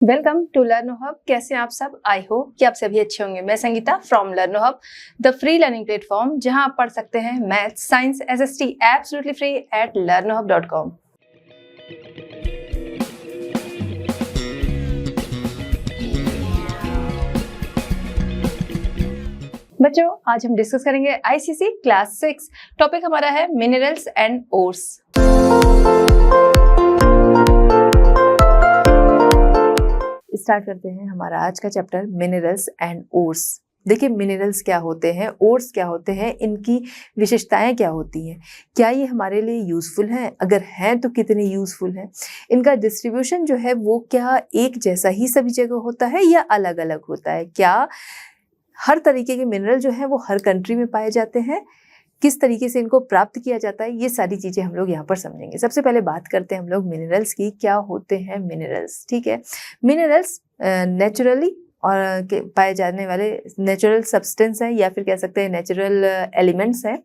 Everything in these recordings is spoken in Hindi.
Welcome to लर्नो hub. कैसे हैं आप सब? आई होप कि आप सभी अच्छे होंगे। मैं Sangeeta from लर्नो hub, the free learning platform जहां आप पढ़ सकते हैं math, science, SST absolutely free at learnohub.com। बच्चों, आज हम डिस्कस करेंगे आईसीसी क्लास 6। टॉपिक हमारा है मिनरल्स एंड ओर्स। स्टार्ट करते हैं हमारा आज का चैप्टर मिनरल्स एंड ओर्स। देखिए, मिनरल्स क्या होते हैं, ओर्स क्या होते हैं, इनकी विशेषताएं क्या होती हैं, क्या ये हमारे लिए यूजफुल हैं, अगर हैं तो कितने यूजफुल हैं, इनका डिस्ट्रीब्यूशन जो है वो क्या एक जैसा ही सभी जगह होता है या अलग अलग होता है, क्या हर तरीके के मिनरल जो है वो हर कंट्री में पाए जाते हैं, किस तरीके से इनको प्राप्त किया जाता है, ये सारी चीजें हम लोग यहाँ पर समझेंगे। सबसे पहले बात करते हैं हम लोग मिनरल्स की। क्या होते हैं मिनरल्स? ठीक है, मिनरल्स नेचुरली और पाए जाने वाले नेचुरल सब्सटेंस है या फिर कह सकते हैं नेचुरल एलिमेंट्स हैं,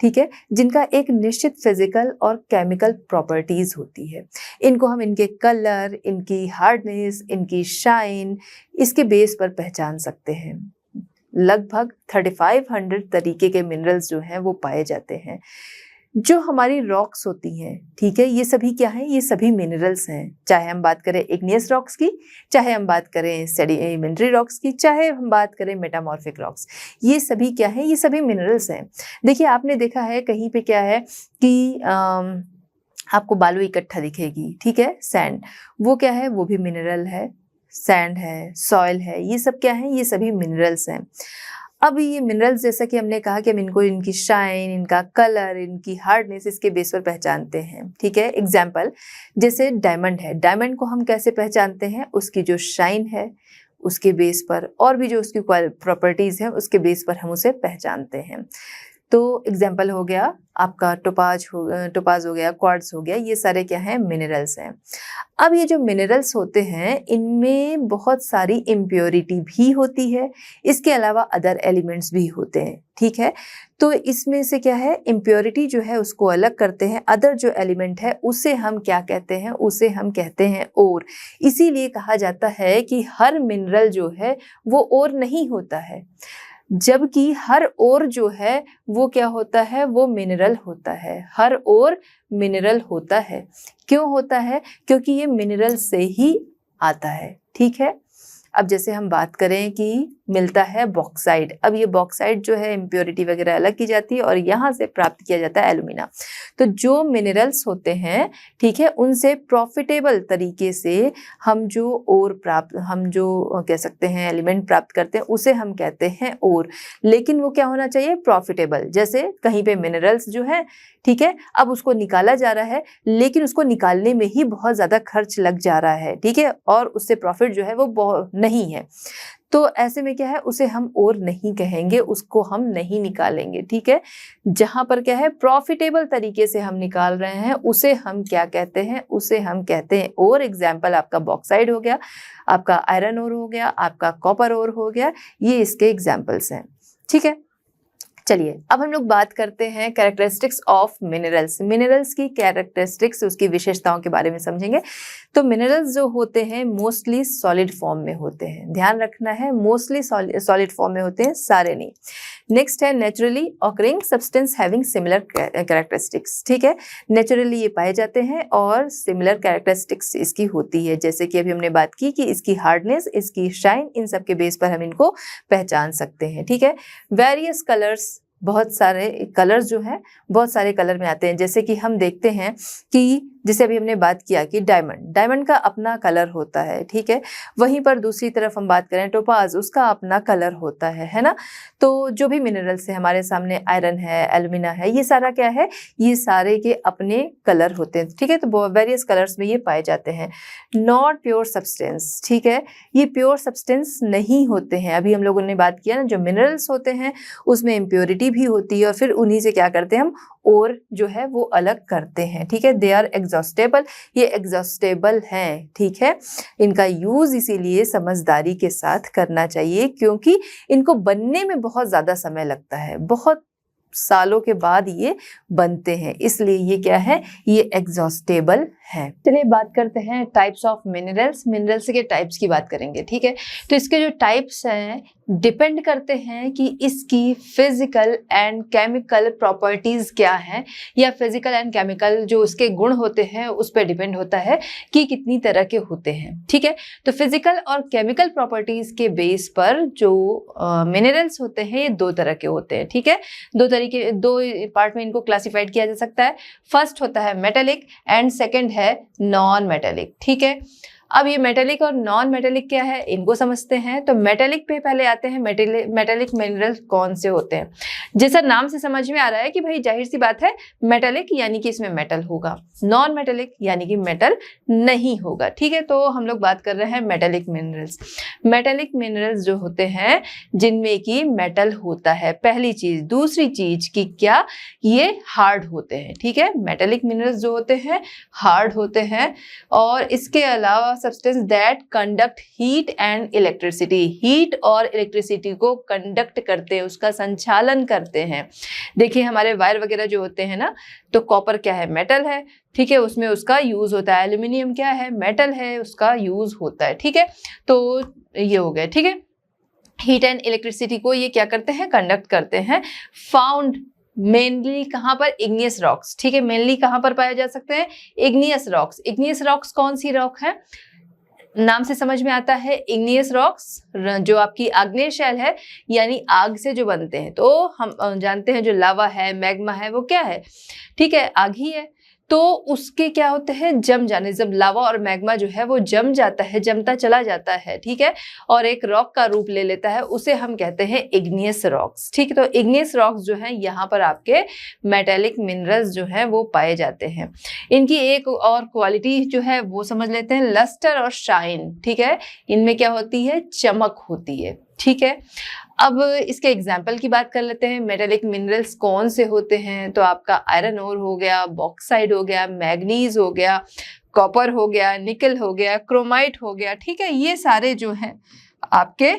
ठीक है, जिनका एक निश्चित फिजिकल और केमिकल प्रॉपर्टीज होती है। इनको हम इनके कलर, इनकी हार्डनेस, इनकी शाइन, इसके बेस पर पहचान सकते हैं। लगभग 3500 तरीके के मिनरल्स जो हैं वो पाए जाते हैं। जो हमारी रॉक्स होती हैं, ठीक है, ये सभी क्या हैं? ये सभी मिनरल्स हैं। चाहे हम बात करें इग्नियस रॉक्स की, चाहे हम बात करें सेडिमेंट्री रॉक्स की, चाहे हम बात करें मेटामॉर्फिक रॉक्स, ये सभी क्या है? ये सभी मिनरल्स हैं। देखिए, आपने देखा है कहीं पे क्या है कि आपको बालू इकट्ठा दिखेगी, ठीक है, सैंड, वो क्या है? वो भी मिनरल है। सैंड है, सॉइल है, ये सब क्या है? ये सभी मिनरल्स हैं। अब ये मिनरल्स, जैसा कि हमने कहा कि हम इनको इनकी शाइन, इनका कलर, इनकी हार्डनेस, इसके बेस पर पहचानते हैं, ठीक है। एग्जाम्पल, जैसे डायमंड है, डायमंड को हम कैसे पहचानते हैं? उसकी जो शाइन है उसके बेस पर, और भी जो उसकी प्रॉपर्टीज है उसके बेस पर हम उसे पहचानते हैं। तो एग्जाम्पल हो गया आपका टोपाज हो गया, क्वार्ट्ज हो गया, ये सारे क्या हैं? मिनरल्स हैं। अब ये जो मिनरल्स होते हैं इनमें बहुत सारी इम्प्योरिटी भी होती है, इसके अलावा अदर एलिमेंट्स भी होते हैं, ठीक है। तो इसमें से क्या है? इम्प्योरिटी जो है उसको अलग करते हैं, अदर जो एलिमेंट है उसे हम क्या कहते हैं? उसे हम कहते हैं ओर। इसीलिए कहा जाता है कि हर मिनरल जो है वो ओर नहीं होता है, जबकि हर ओर जो है वो क्या होता है? वो मिनरल होता है। हर ओर मिनरल होता है। क्यों होता है? क्योंकि ये मिनरल से ही आता है, ठीक है। अब जैसे हम बात करें कि मिलता है बॉक्साइड, अब ये बॉक्साइड जो है इम्प्योरिटी वगैरह अलग की जाती है और यहाँ से प्राप्त किया जाता है एल्यूमिना। तो जो मिनरल्स होते हैं, ठीक है, उनसे प्रॉफिटेबल तरीके से हम जो कह सकते हैं एलिमेंट प्राप्त करते हैं उसे हम कहते हैं ओर। लेकिन वो क्या होना चाहिए? प्रॉफिटेबल। जैसे कहीं पे मिनरल्स जो है, ठीक है, अब उसको निकाला जा रहा है लेकिन उसको निकालने में ही बहुत ज्यादा खर्च लग जा रहा है, ठीक है, और उससे प्रॉफिट जो है वो बहुत नहीं है। तो ऐसे में क्या है? उसे हम और नहीं कहेंगे, उसको हम नहीं निकालेंगे, ठीक है। जहां पर क्या है? प्रॉफिटेबल तरीके से हम निकाल रहे हैं उसे हम क्या कहते हैं? उसे हम कहते हैं और। एग्जाम्पल आपका बॉक्साइड हो गया, आपका आयरन ओर हो गया, आपका कॉपर ओर हो गया, ये इसके एग्जाम्पल्स हैं, ठीक है। चलिए, अब हम लोग बात करते हैं कैरेक्टरिस्टिक्स ऑफ मिनरल्स। मिनरल्स की कैरेक्टरिस्टिक्स, उसकी विशेषताओं के बारे में समझेंगे। तो मिनरल्स जो होते हैं मोस्टली सॉलिड फॉर्म में होते हैं, ध्यान रखना है, मोस्टली सॉलिड फॉर्म में होते हैं, सारे नहीं। नेक्स्ट है naturally occurring substance having similar characteristics, ठीक है। नेचुरली ये पाए जाते हैं और सिमिलर कैरेक्टरिस्टिक्स इसकी होती है, जैसे कि अभी हमने बात की कि इसकी हार्डनेस, इसकी शाइन, इन सब के बेस पर हम इनको पहचान सकते हैं, ठीक है। वेरियस कलर्स, बहुत सारे कलर्स जो हैं बहुत सारे कलर में आते हैं। जैसे कि हम देखते हैं कि जैसे अभी हमने बात किया कि डायमंड का अपना कलर होता है, ठीक है। वहीं पर दूसरी तरफ हम बात करें टोपाज, उसका अपना कलर होता है ना। तो जो भी मिनरल्स है हमारे सामने, आयरन है, एल्यूमिना है, ये सारा क्या है? ये सारे के अपने कलर होते हैं, ठीक है। तो वेरियस कलर्स में ये पाए जाते हैं। नॉट प्योर सब्सटेंस, ठीक है, ये प्योर सब्सटेंस नहीं होते हैं। अभी हम लोगों ने बात किया ना, जो मिनरल्स होते हैं उसमें इम्प्योरिटी भी होती है और फिर उन्हीं से क्या करते हैं हम? और जो है वो अलग करते हैं, ठीक है। दे आर एग्जॉस्टेबल, ये एग्जॉस्टेबल हैं, ठीक है। इनका यूज इसीलिए समझदारी के साथ करना चाहिए क्योंकि इनको बनने में बहुत ज्यादा समय लगता है, बहुत सालों के बाद ये बनते हैं, इसलिए ये क्या है, ये एग्जॉस्टेबल है। चलिए बात करते हैं टाइप्स ऑफ मिनरल्स। मिनरल्स के टाइप्स की बात करेंगे, ठीक है। तो इसके जो टाइप्स हैं डिपेंड करते हैं कि इसकी फिजिकल एंड केमिकल प्रॉपर्टीज क्या हैं, या फिजिकल एंड केमिकल जो उसके गुण होते हैं उस पर डिपेंड होता है कि कितनी तरह के होते हैं, ठीक है। तो फिजिकल और केमिकल प्रॉपर्टीज के बेस पर जो मिनरल्स होते हैं ये दो तरह के होते हैं, ठीक है। दो पार्ट में इनको क्लासिफाइड किया जा सकता है। फर्स्ट होता है मेटेलिक एंड सेकेंड है नॉन मेटेलिक, ठीक है। अब ये मेटेलिक और नॉन मेटेलिक क्या है इनको समझते हैं। तो मेटेलिक पे पहले आते हैं। मेटेलिक मिनरल्स कौन से होते हैं? जैसा नाम से समझ में आ रहा है कि भाई जाहिर सी बात है मेटेलिक यानी कि इसमें मेटल होगा, नॉन मेटेलिक यानी कि मेटल नहीं होगा, ठीक है। तो हम लोग बात कर रहे हैं मेटेलिक मिनरल्स। मेटेलिक मिनरल्स जो होते हैं जिनमें कि मेटल होता है, पहली चीज। दूसरी चीज की क्या, ये हार्ड होते हैं, ठीक है। मेटेलिक मिनरल्स जो होते हैं हार्ड होते हैं, और इसके अलावा substance that conduct heat and electricity, heat और इलेक्ट्रिसिटी को कंडक्ट करते हैं, उसका संचालन करते हैं। देखिए हमारे वायर वगैरह जो होते हैं ना, तो कॉपर क्या है, मेटल है, ठीक है, उसमें उसका यूज होता है। एल्यूमिनियम क्या है, मेटल है, उसका यूज होता है, ठीक है। तो ये हो गया, ठीक है। हीट एंड इलेक्ट्रिसिटी को ये क्या करते हैं, कंडक्ट करते हैं। फाउंड मेनली कहाँ पर, इग्नियस रॉक्स, ठीक है। मेनली कहाँ पर पाए जा सकते हैं, इग्नियस रॉक्स। इग्नियस रॉक्स कौन सी रॉक है, नाम से समझ में आता है इग्नियस रॉक्स जो आपकी आग्नेय शैल है, यानी आग से जो बनते हैं। तो हम जानते हैं जो लावा है, मैग्मा है, वो क्या है, ठीक है, आग ही है। तो उसके क्या होते हैं, जम जाने, जब लावा और मैग्मा जो है वो जम जाता है, जमता चला जाता है, ठीक है, और एक रॉक का रूप ले लेता है, उसे हम कहते हैं इग्नियस रॉक्स, ठीक है। तो इग्नियस रॉक्स जो है यहाँ पर आपके मेटेलिक मिनरल्स जो है वो पाए जाते हैं। इनकी एक और क्वालिटी जो है वो समझ लेते हैं, लस्टर और शाइन, ठीक है। इनमें क्या होती है, चमक होती है, ठीक है। अब इसके एग्जाम्पल की बात कर लेते हैं। मेटेलिक मिनरल्स कौन से होते हैं, तो आपका आयरन ओर हो गया, बॉक्साइड हो गया, मैग्नीज हो गया, कॉपर हो गया, निकल हो गया, क्रोमाइट हो गया, ठीक है। ये सारे जो हैं आपके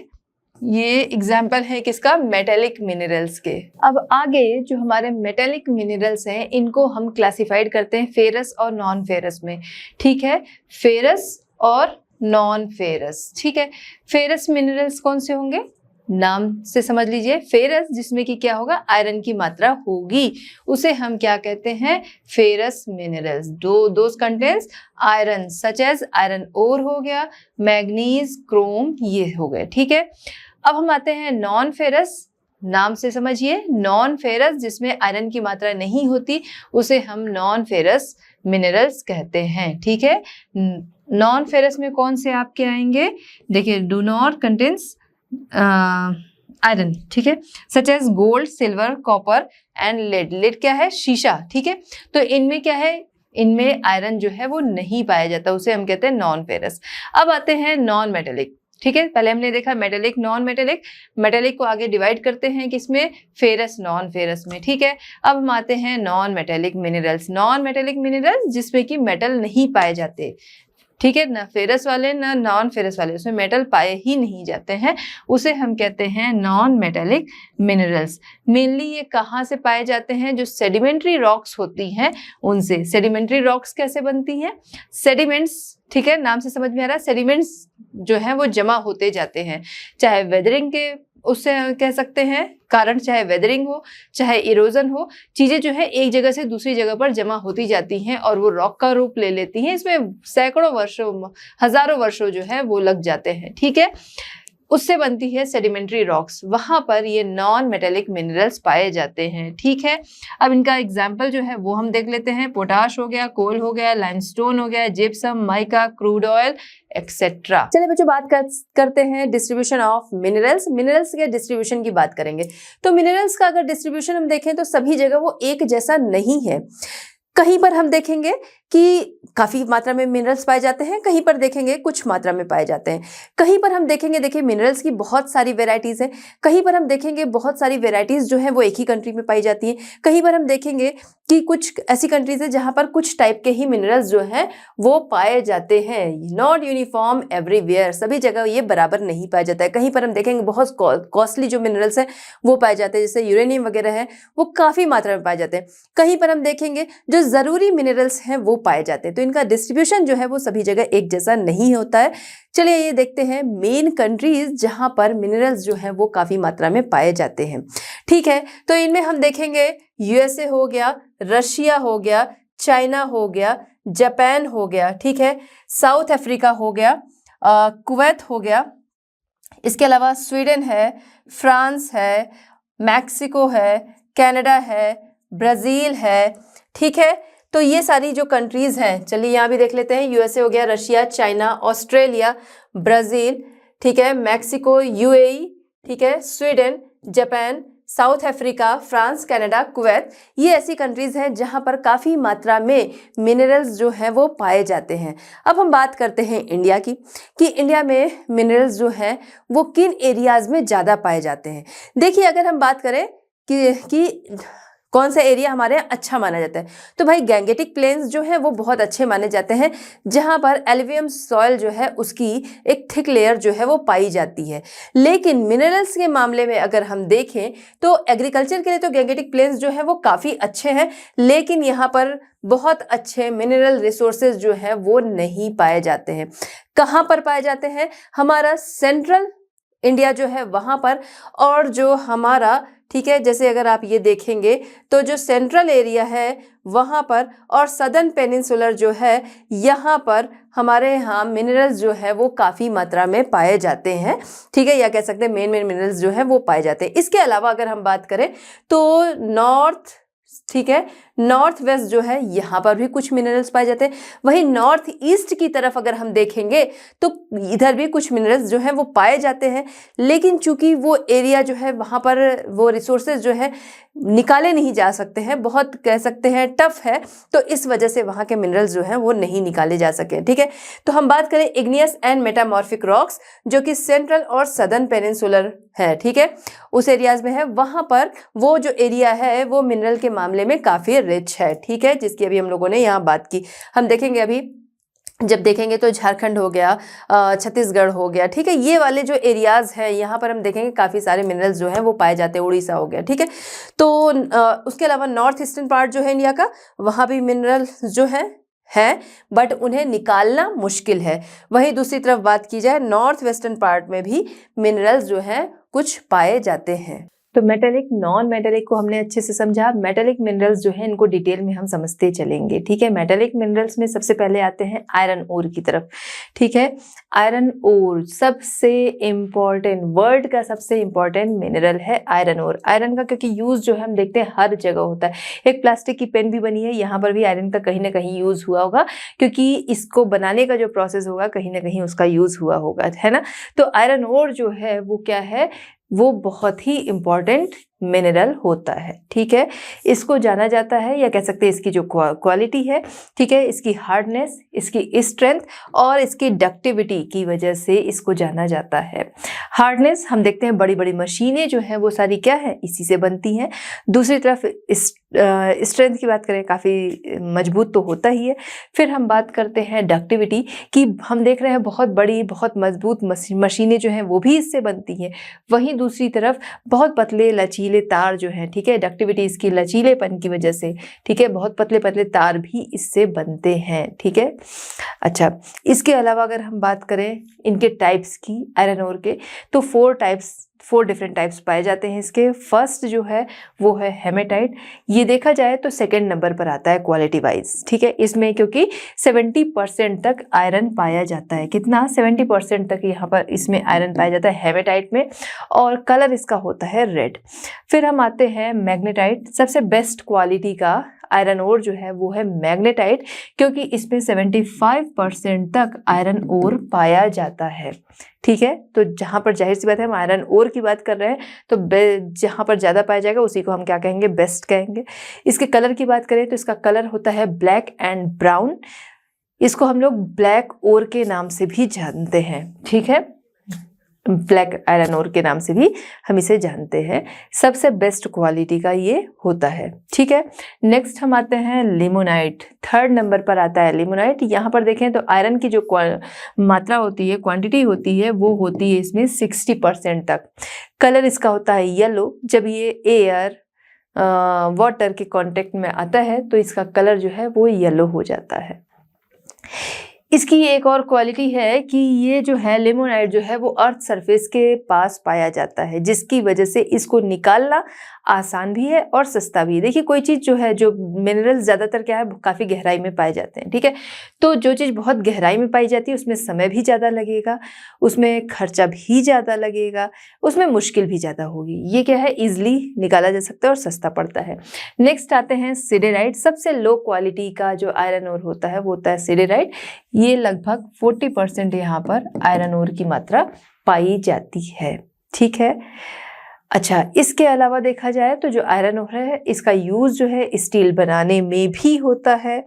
ये एग्जाम्पल है किसका, मेटेलिक मिनरल्स के। अब आगे जो हमारे मेटेलिक मिनरल्स हैं इनको हम क्लासिफाइड करते हैं फेरस और नॉन फेरस में, ठीक है। फेरस और नॉन फेरस, ठीक है। फेरस मिनरल्स कौन से होंगे, नाम से समझ लीजिए, फेरस जिसमें कि क्या होगा, आयरन की मात्रा होगी, उसे हम क्या कहते हैं, ferrous minerals. Those contains iron, such as iron ore हो गया, मैग्नीज, क्रोम, ये हो गए, ठीक है। अब हम आते हैं नॉन फेरस। नाम से समझिए, नॉन फेरस जिसमें आयरन की मात्रा नहीं होती उसे हम नॉन फेरस मिनरल्स कहते हैं, ठीक है। नॉन फेरस में कौन से आपके आएंगे, देखिए, डू नॉट कंटेन्स आयरन, ठीक है, such as gold, silver, copper and lead. Lead क्या है, शीशा, ठीक है। तो इनमें क्या है, इनमें आयरन जो है वो नहीं पाया जाता, उसे हम कहते हैं नॉन फेरस। अब आते हैं नॉन मेटेलिक, ठीक है। पहले हमने देखा मेटेलिक, नॉन मेटेलिक। मेटेलिक को आगे डिवाइड करते हैं किसमें, फेरस, नॉन फेरस में, ठीक है। अब हम आते हैं non metallic minerals. Non metallic minerals जिसमें कि मेटल नहीं पाए जाते, ठीक है, ना फेरस वाले ना नॉन फेरस वाले, उसमें मेटल पाए ही नहीं जाते हैं, उसे हम कहते हैं नॉन मेटेलिक मिनरल्स। मेनली ये कहाँ से पाए जाते हैं, जो सेडिमेंट्री रॉक्स होती हैं उनसे। सेडिमेंट्री रॉक्स कैसे बनती हैं, सेडिमेंट्स, ठीक है, नाम से समझ में आ रहा है, सेडिमेंट्स जो है वो जमा होते जाते हैं, चाहे वेदरिंग के उससे कह सकते हैं कारण, चाहे वेदरिंग हो, चाहे इरोजन हो, चीजें जो है एक जगह से दूसरी जगह पर जमा होती जाती हैं और वो रॉक का रूप ले लेती हैं। इसमें सैकड़ों वर्षों, हजारों वर्षों जो है वो लग जाते हैं, ठीक है। उससे बनती है सेडिमेंट्री रॉक्स, वहां पर ये नॉन मेटेलिक मिनरल्स पाए जाते हैं, ठीक है। अब इनका एग्जाम्पल जो है वो हम देख लेते हैं। पोटाश हो गया, कोल हो गया, लाइमस्टोन हो गया, gypsum, mica, crude oil etcetera. चलिए बच्चों बात करते हैं डिस्ट्रीब्यूशन ऑफ मिनरल्स। मिनरल्स के डिस्ट्रीब्यूशन की बात करेंगे। तो मिनरल्स का अगर डिस्ट्रीब्यूशन हम देखें तो सभी जगह वो एक जैसा नहीं है। कहीं पर हम देखेंगे कि काफ़ी मात्रा में मिनरल्स पाए जाते हैं, कहीं पर देखेंगे कुछ मात्रा में पाए जाते हैं। कहीं पर हम देखेंगे, देखिए मिनरल्स की बहुत सारी वेराइटीज़ हैं, कहीं पर हम देखेंगे बहुत सारी वेराइटीज़ जो हैं वो एक ही कंट्री में पाई जाती हैं, कहीं पर हम देखेंगे कि कुछ ऐसी कंट्रीज़ है जहाँ पर कुछ टाइप के ही मिनरल्स जो हैं वो पाए जाते हैं। नॉट यूनिफॉर्म एवरीवेयर, सभी जगह ये बराबर नहीं पाया जाता है। कहीं पर हम देखेंगे बहुत कॉस्टली जो मिनरल्स हैं वो पाए जाते हैं, जैसे यूरेनियम वगैरह है वो काफ़ी मात्रा में पाए जाते हैं। कहीं पर हम देखेंगे जो ज़रूरी मिनरल्स हैं वो पाए जाते हैं। तो इनका डिस्ट्रीब्यूशन जो है वो सभी जगह एक जैसा नहीं होता है। चलिए ये देखते हैं मेन कंट्रीज जहां पर मिनरल्स जो हैं वो काफ़ी मात्रा में पाए जाते हैं। ठीक है, तो इनमें हम देखेंगे यूएसए हो गया, रशिया हो गया, चाइना हो गया, जापान हो गया, ठीक है, साउथ अफ्रीका हो गया, कुवैत हो गया, इसके अलावा स्वीडन है, फ्रांस है, मैक्सिको है, कनाडा है, ब्राज़ील है। ठीक है, तो ये सारी जो कंट्रीज़ हैं, चलिए यहाँ भी देख लेते हैं। यूएसए हो गया, रशिया, चाइना, ऑस्ट्रेलिया, ब्राज़ील, ठीक है, मैक्सिको, यूएई, ठीक है, Sweden, Japan, south Africa, France, Canada, Kuwait, ये ऐसी कंट्रीज़ हैं जहाँ पर काफ़ी मात्रा में मिनरल्स जो हैं वो पाए जाते हैं। अब हम बात करते हैं इंडिया की, कि इंडिया में मिनरल्स जो हैं वो किन एरियाज़ में ज़्यादा पाए जाते हैं। देखिए अगर हम बात करें कि कौन सा एरिया हमारे यहाँ अच्छा माना जाता है, तो भाई गैंगेटिक प्लेन्स जो है वो बहुत अच्छे माने जाते हैं, जहाँ पर एल्युवियम सॉइल जो है उसकी एक थिक लेयर जो है वो पाई जाती है। लेकिन मिनरल्स के मामले में अगर हम देखें तो एग्रीकल्चर के लिए तो गैंगेटिक प्लेन्स जो है वो काफ़ी अच्छे हैं, लेकिन यहाँ पर बहुत अच्छे मिनरल रिसोर्सेज जो हैं वो नहीं पाए जाते हैं। कहाँ पर पाए जाते हैं? हमारा सेंट्रल इंडिया जो है वहाँ पर, और जो हमारा, ठीक है, जैसे अगर आप ये देखेंगे तो जो सेंट्रल एरिया है वहाँ पर, और सदर्न पेनिनसुलर जो है यहाँ पर हमारे यहाँ मिनरल्स जो है वो काफ़ी मात्रा में पाए जाते हैं। ठीक है, या कह सकते हैं मेन मिनरल्स जो है वो पाए जाते हैं। इसके अलावा अगर हम बात करें तो नॉर्थ, ठीक है, नॉर्थ वेस्ट जो है यहाँ पर भी कुछ मिनरल्स पाए जाते हैं। वहीं नॉर्थ ईस्ट की तरफ अगर हम देखेंगे तो इधर भी कुछ मिनरल्स जो हैं वो पाए जाते हैं, लेकिन चूंकि वो एरिया जो है वहाँ पर वो रिसोर्सेज जो है निकाले नहीं जा सकते हैं, बहुत कह सकते हैं टफ है, तो इस वजह से वहाँ के मिनरल्स जो हैं वो नहीं निकाले जा सके। ठीक है, तो हम बात करें इग्नियस एंड मेटामॉर्फिक रॉक्स, जो कि सेंट्रल और सदर्न पेनिनसुलर है, ठीक है, उस एरियाज में है, वहाँ पर वो जो एरिया है वो मिनरल के मामले में काफ़ी रिच है। ठीक है, जिसकी अभी हम लोगों ने यहाँ बात की। हम देखेंगे अभी जब देखेंगे तो झारखंड हो गया, छत्तीसगढ़ हो गया, ठीक है, ये वाले जो एरियाज़ हैं यहाँ पर हम देखेंगे काफ़ी सारे मिनरल्स जो हैं वो पाए जाते हैं। उड़ीसा हो गया, ठीक है, तो उसके अलावा नॉर्थ ईस्टर्न पार्ट जो है इंडिया का, वहाँ भी मिनरल्स जो हैं बट उन्हें निकालना मुश्किल है। वहीं दूसरी तरफ बात की जाए नॉर्थ वेस्टर्न पार्ट में भी मिनरल्स जो हैं कुछ पाए जाते हैं। तो मेटेलिक नॉन मेटेलिक को हमने अच्छे से समझा। मेटेलिक मिनरल्स जो हैं इनको डिटेल में हम समझते चलेंगे। ठीक है, मेटेलिक मिनरल्स में सबसे पहले आते हैं आयरन ओर की तरफ। ठीक है, आयरन ओर सबसे इम्पॉर्टेंट, वर्ल्ड का सबसे इम्पॉर्टेंट मिनरल है आयरन ओर। आयरन का क्योंकि यूज़ जो है हम देखते हैं हर जगह होता है। एक प्लास्टिक की पेन भी बनी है, यहाँ पर भी आयरन का कहीं ना कहीं यूज़ हुआ होगा, क्योंकि इसको बनाने का जो प्रोसेस होगा कहीं ना कहीं उसका यूज़ हुआ होगा, है ना। तो आयरन ओर जो है वो क्या है, वो बहुत ही इम्पॉर्टेंट मिनरल होता है। ठीक है, इसको जाना जाता है, या कह सकते हैं इसकी जो क्वालिटी है, ठीक है, इसकी हार्डनेस, इसकी स्ट्रेंथ और इसकी डक्टिविटी की वजह से इसको जाना जाता है। हार्डनेस हम देखते हैं बड़ी बड़ी मशीनें जो हैं वो सारी क्या है, इसी से बनती हैं। दूसरी तरफ स्ट्रेंथ की बात करें, काफ़ी मजबूत तो होता ही है। फिर हम बात करते हैं डक्टिविटी की, हम देख रहे हैं बहुत बड़ी बहुत मजबूत मशीनें जो हैं वो भी इससे बनती हैं। वहीं दूसरी तरफ बहुत पतले लचीले तार जो हैं, ठीक है, डक्टिविटी इसकी लचीलेपन की वजह से, ठीक है, बहुत पतले पतले तार भी इससे बनते हैं। ठीक है, अच्छा, इसके अलावा अगर हम बात करें इनके टाइप्स की, आयरन ओर के, तो 4 डिफरेंट टाइप्स पाए जाते हैं इसके। फर्स्ट जो है वो है हेमेटाइट। ये देखा जाए तो सेकंड नंबर पर आता है क्वालिटी वाइज। ठीक है, इसमें क्योंकि 70% तक आयरन पाया जाता है। कितना? 70% तक यहाँ पर इसमें आयरन पाया जाता है हेमेटाइट में, और कलर इसका होता है रेड। फिर हम आते हैं मैग्नेटाइट। सबसे बेस्ट क्वालिटी का आयरन ओर जो है वो है मैग्नेटाइट, क्योंकि इसमें 75% तक आयरन ओर पाया जाता है। ठीक है, तो जहां पर जाहिर सी बात है हम आयरन ओर की बात कर रहे हैं, तो जहां पर ज्यादा पाया जाएगा उसी को हम क्या कहेंगे, बेस्ट कहेंगे। इसके कलर की बात करें तो इसका कलर होता है ब्लैक एंड ब्राउन। इसको हम लोग ब्लैक ओर के नाम से भी जानते हैं। ठीक है, ब्लैक आयरन ओर के नाम से भी हम इसे जानते हैं। सबसे बेस्ट क्वालिटी का ये होता है। ठीक है, नेक्स्ट हम आते हैं लिमोनाइट। 3rd नंबर पर आता है लिमोनाइट। यहाँ पर देखें तो आयरन की जो मात्रा होती है, क्वांटिटी होती है, वो होती है इसमें 60% तक। कलर इसका होता है येलो। जब ये एयर वाटर के कांटेक्ट में आता है तो इसका कलर जो है वो येलो हो जाता है। इसकी एक और क्वालिटी है कि ये जो है लिमोनाइट जो है वो अर्थ सरफेस के पास पाया जाता है, जिसकी वजह से इसको निकालना आसान भी है और सस्ता भी है। देखिए कोई चीज़ जो है, जो मिनरल्स ज़्यादातर क्या है, काफ़ी गहराई में पाए जाते हैं। ठीक है, तो जो चीज़ बहुत गहराई में पाई जाती है उसमें समय भी ज़्यादा लगेगा, उसमें खर्चा भी ज़्यादा लगेगा, उसमें मुश्किल भी ज़्यादा होगी। ये क्या है, ईजिली निकाला जा सकता है और सस्ता पड़ता है। नेक्स्ट आते हैं सिडेराइट। सबसे लो क्वालिटी का जो आयरन ओर होता है वो होता है सिडेराइट। ये लगभग 40% यहाँ पर आयरन ओर की मात्रा पाई जाती है। ठीक है, अच्छा, इसके अलावा देखा जाए तो जो आयरन ओर है इसका यूज जो है स्टील बनाने में भी होता है।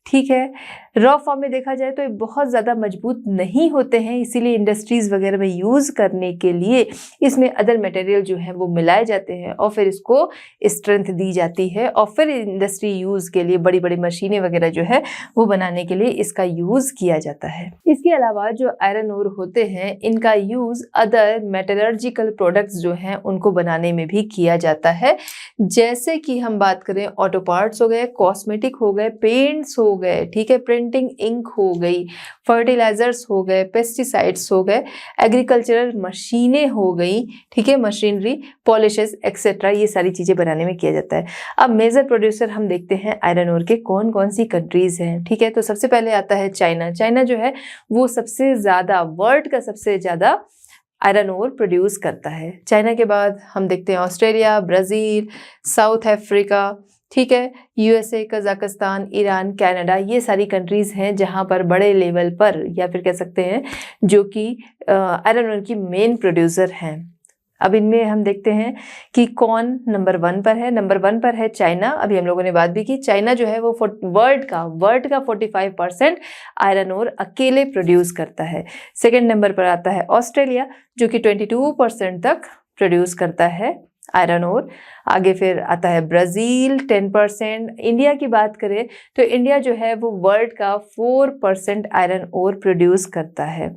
ठीक है, रॉ फॉर्म में देखा जाए तो ये बहुत ज़्यादा मजबूत नहीं होते हैं, इसीलिए इंडस्ट्रीज़ वगैरह में यूज़ करने के लिए इसमें अदर मटेरियल जो है वो मिलाए जाते हैं और फिर इसको स्ट्रेंथ दी जाती है और फिर इंडस्ट्री यूज़ के लिए बड़ी बड़ी मशीनें वगैरह जो है वो बनाने के लिए इसका यूज़ किया जाता है। इसके अलावा जो आयरन ओर होते हैं इनका यूज़ अदर मेटलर्जिकल प्रोडक्ट्स जो हैं उनको बनाने में भी किया जाता है। जैसे कि हम बात करें, ऑटो पार्ट्स हो गए, कॉस्मेटिक हो गए, पेंट्स हो गए, ठीक है, प्रिंटिंग इंक हो गई, फर्टिलाइजर्स हो गए, पेस्टिसाइड्स हो गए, एग्रीकल्चरल मशीनें हो गई, ठीक है, मशीनरी, पॉलिशेस एक्सेट्रा, ये सारी चीज़ें बनाने में किया जाता है। अब मेजर प्रोड्यूसर हम देखते हैं आयरन ओर के कौन कौन सी कंट्रीज हैं। ठीक है, तो सबसे पहले आता है चाइना। चाइना जो है वो सबसे ज़्यादा, वर्ल्ड का सबसे ज़्यादा आयरन ओर प्रोड्यूस करता है। चाइना के बाद हम देखते हैं ऑस्ट्रेलिया, ब्राज़ील, साउथ अफ्रीका, ठीक है, यूएसए, कजाकिस्तान, ईरान, कनाडा, ये सारी कंट्रीज़ हैं जहां पर बड़े लेवल पर, या फिर कह सकते हैं जो कि आयरन ओर की मेन प्रोड्यूसर हैं। अब इनमें हम देखते हैं कि कौन नंबर 1 पर है। नंबर 1 पर है चाइना। अभी हम लोगों ने बात भी की, चाइना जो है वो वर्ल्ड का 45% आयरन ओर अकेले प्रोड्यूस करता है। सेकंड नंबर पर आता है ऑस्ट्रेलिया जो कि 22% तक प्रोड्यूस करता है आयरन ओर। आगे फिर आता है ब्राज़ील 10%। इंडिया की बात करें तो इंडिया जो है वो वर्ल्ड का 4% आयरन ओर प्रोड्यूस करता है।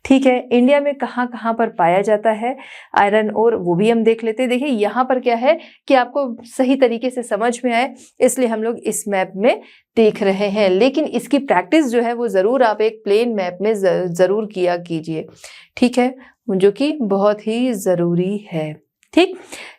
ठीक है, इंडिया में कहाँ कहाँ पर पाया जाता है आयरन ओर वो भी हम देख लेते हैं। देखिए यहाँ पर क्या है कि आपको सही तरीके से समझ में आए इसलिए हम लोग इस मैप में देख रहे हैं, लेकिन इसकी प्रैक्टिस जो है वो ज़रूर आप एक प्लेन मैप में ज़रूर किया कीजिए। ठीक है, जो कि बहुत ही ज़रूरी है। ठीक,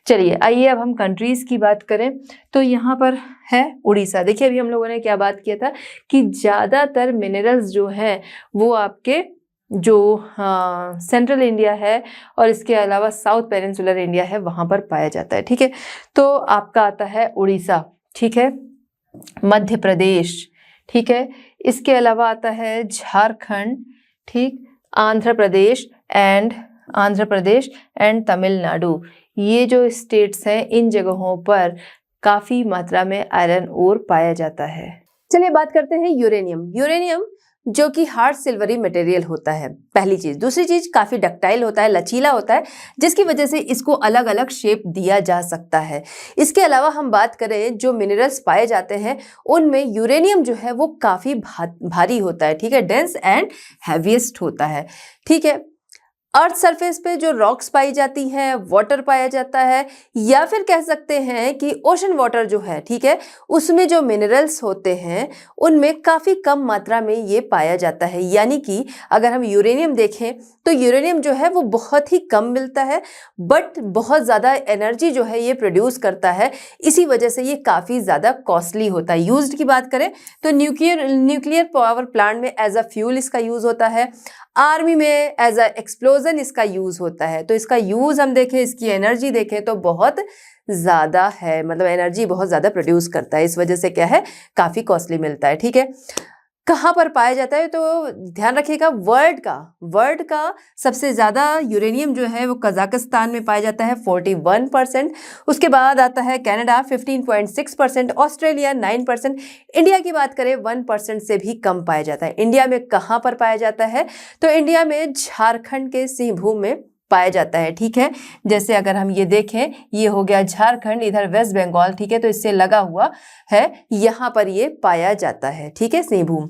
चलिए आइए अब हम कंट्रीज़ की बात करें तो यहाँ पर है उड़ीसा। देखिए अभी हम लोगों ने क्या बात किया था कि ज़्यादातर मिनरल्स जो हैं वो आपके जो सेंट्रल इंडिया है और इसके अलावा साउथ पेनिनसुलर इंडिया है वहाँ पर पाया जाता है। ठीक है, तो आपका आता है उड़ीसा, ठीक है, मध्य प्रदेश, ठीक है, इसके अलावा आता है झारखंड, ठीक, आंध्र प्रदेश एंड तमिलनाडु। ये जो स्टेट्स हैं इन जगहों पर काफ़ी मात्रा में आयरन ओर पाया जाता है। चलिए बात करते हैं यूरेनियम। यूरेनियम जो कि हार्ड सिल्वरी मटेरियल होता है, पहली चीज़। दूसरी चीज़ काफ़ी डक्टाइल होता है, लचीला होता है, जिसकी वजह से इसको अलग अलग शेप दिया जा सकता है। इसके अलावा हम बात करें जो मिनरल्स पाए जाते हैं उनमें यूरेनियम जो है वो काफ़ी भारी होता है, ठीक है, डेंस एंड हैवीएस्ट होता है। ठीक है, अर्थ सरफेस पे जो रॉक्स पाई जाती हैं, वाटर पाया जाता है, या फिर कह सकते हैं कि ओशन वाटर जो है, ठीक है, उसमें जो मिनरल्स होते हैं उनमें काफ़ी कम मात्रा में ये पाया जाता है। यानी कि अगर हम यूरेनियम देखें तो यूरेनियम जो है वो बहुत ही कम मिलता है, बट बहुत ज़्यादा एनर्जी जो है ये प्रोड्यूस करता है, इसी वजह से ये काफ़ी ज़्यादा कॉस्टली होता है। यूज्ड की बात करें तो न्यूक्लियर पावर प्लांट में एज अ फ्यूल इसका यूज़ होता है, आर्मी में एज अ एक्सप्लोजन इसका यूज़ होता है। तो इसका यूज़ हम देखें, इसकी एनर्जी देखें तो बहुत ज़्यादा है, मतलब एनर्जी बहुत ज़्यादा प्रोड्यूस करता है, इस वजह से क्या है काफ़ी कॉस्टली मिलता है। ठीक है, कहाँ पर पाया जाता है तो ध्यान रखिएगा, वर्ल्ड का सबसे ज़्यादा यूरेनियम जो है वो कजाकिस्तान में पाया जाता है 41%, उसके बाद आता है कनाडा 15.6%, ऑस्ट्रेलिया 9%, इंडिया की बात करें 1% से भी कम पाया जाता है। इंडिया में कहाँ पर पाया जाता है तो इंडिया में झारखंड के सिंहभूम में पाया जाता है। ठीक है, जैसे अगर हम ये देखें, ये हो गया झारखंड, इधर वेस्ट बंगाल, ठीक है, तो इससे लगा हुआ है, यहाँ पर ये पाया जाता है। ठीक है, सिंहभूम,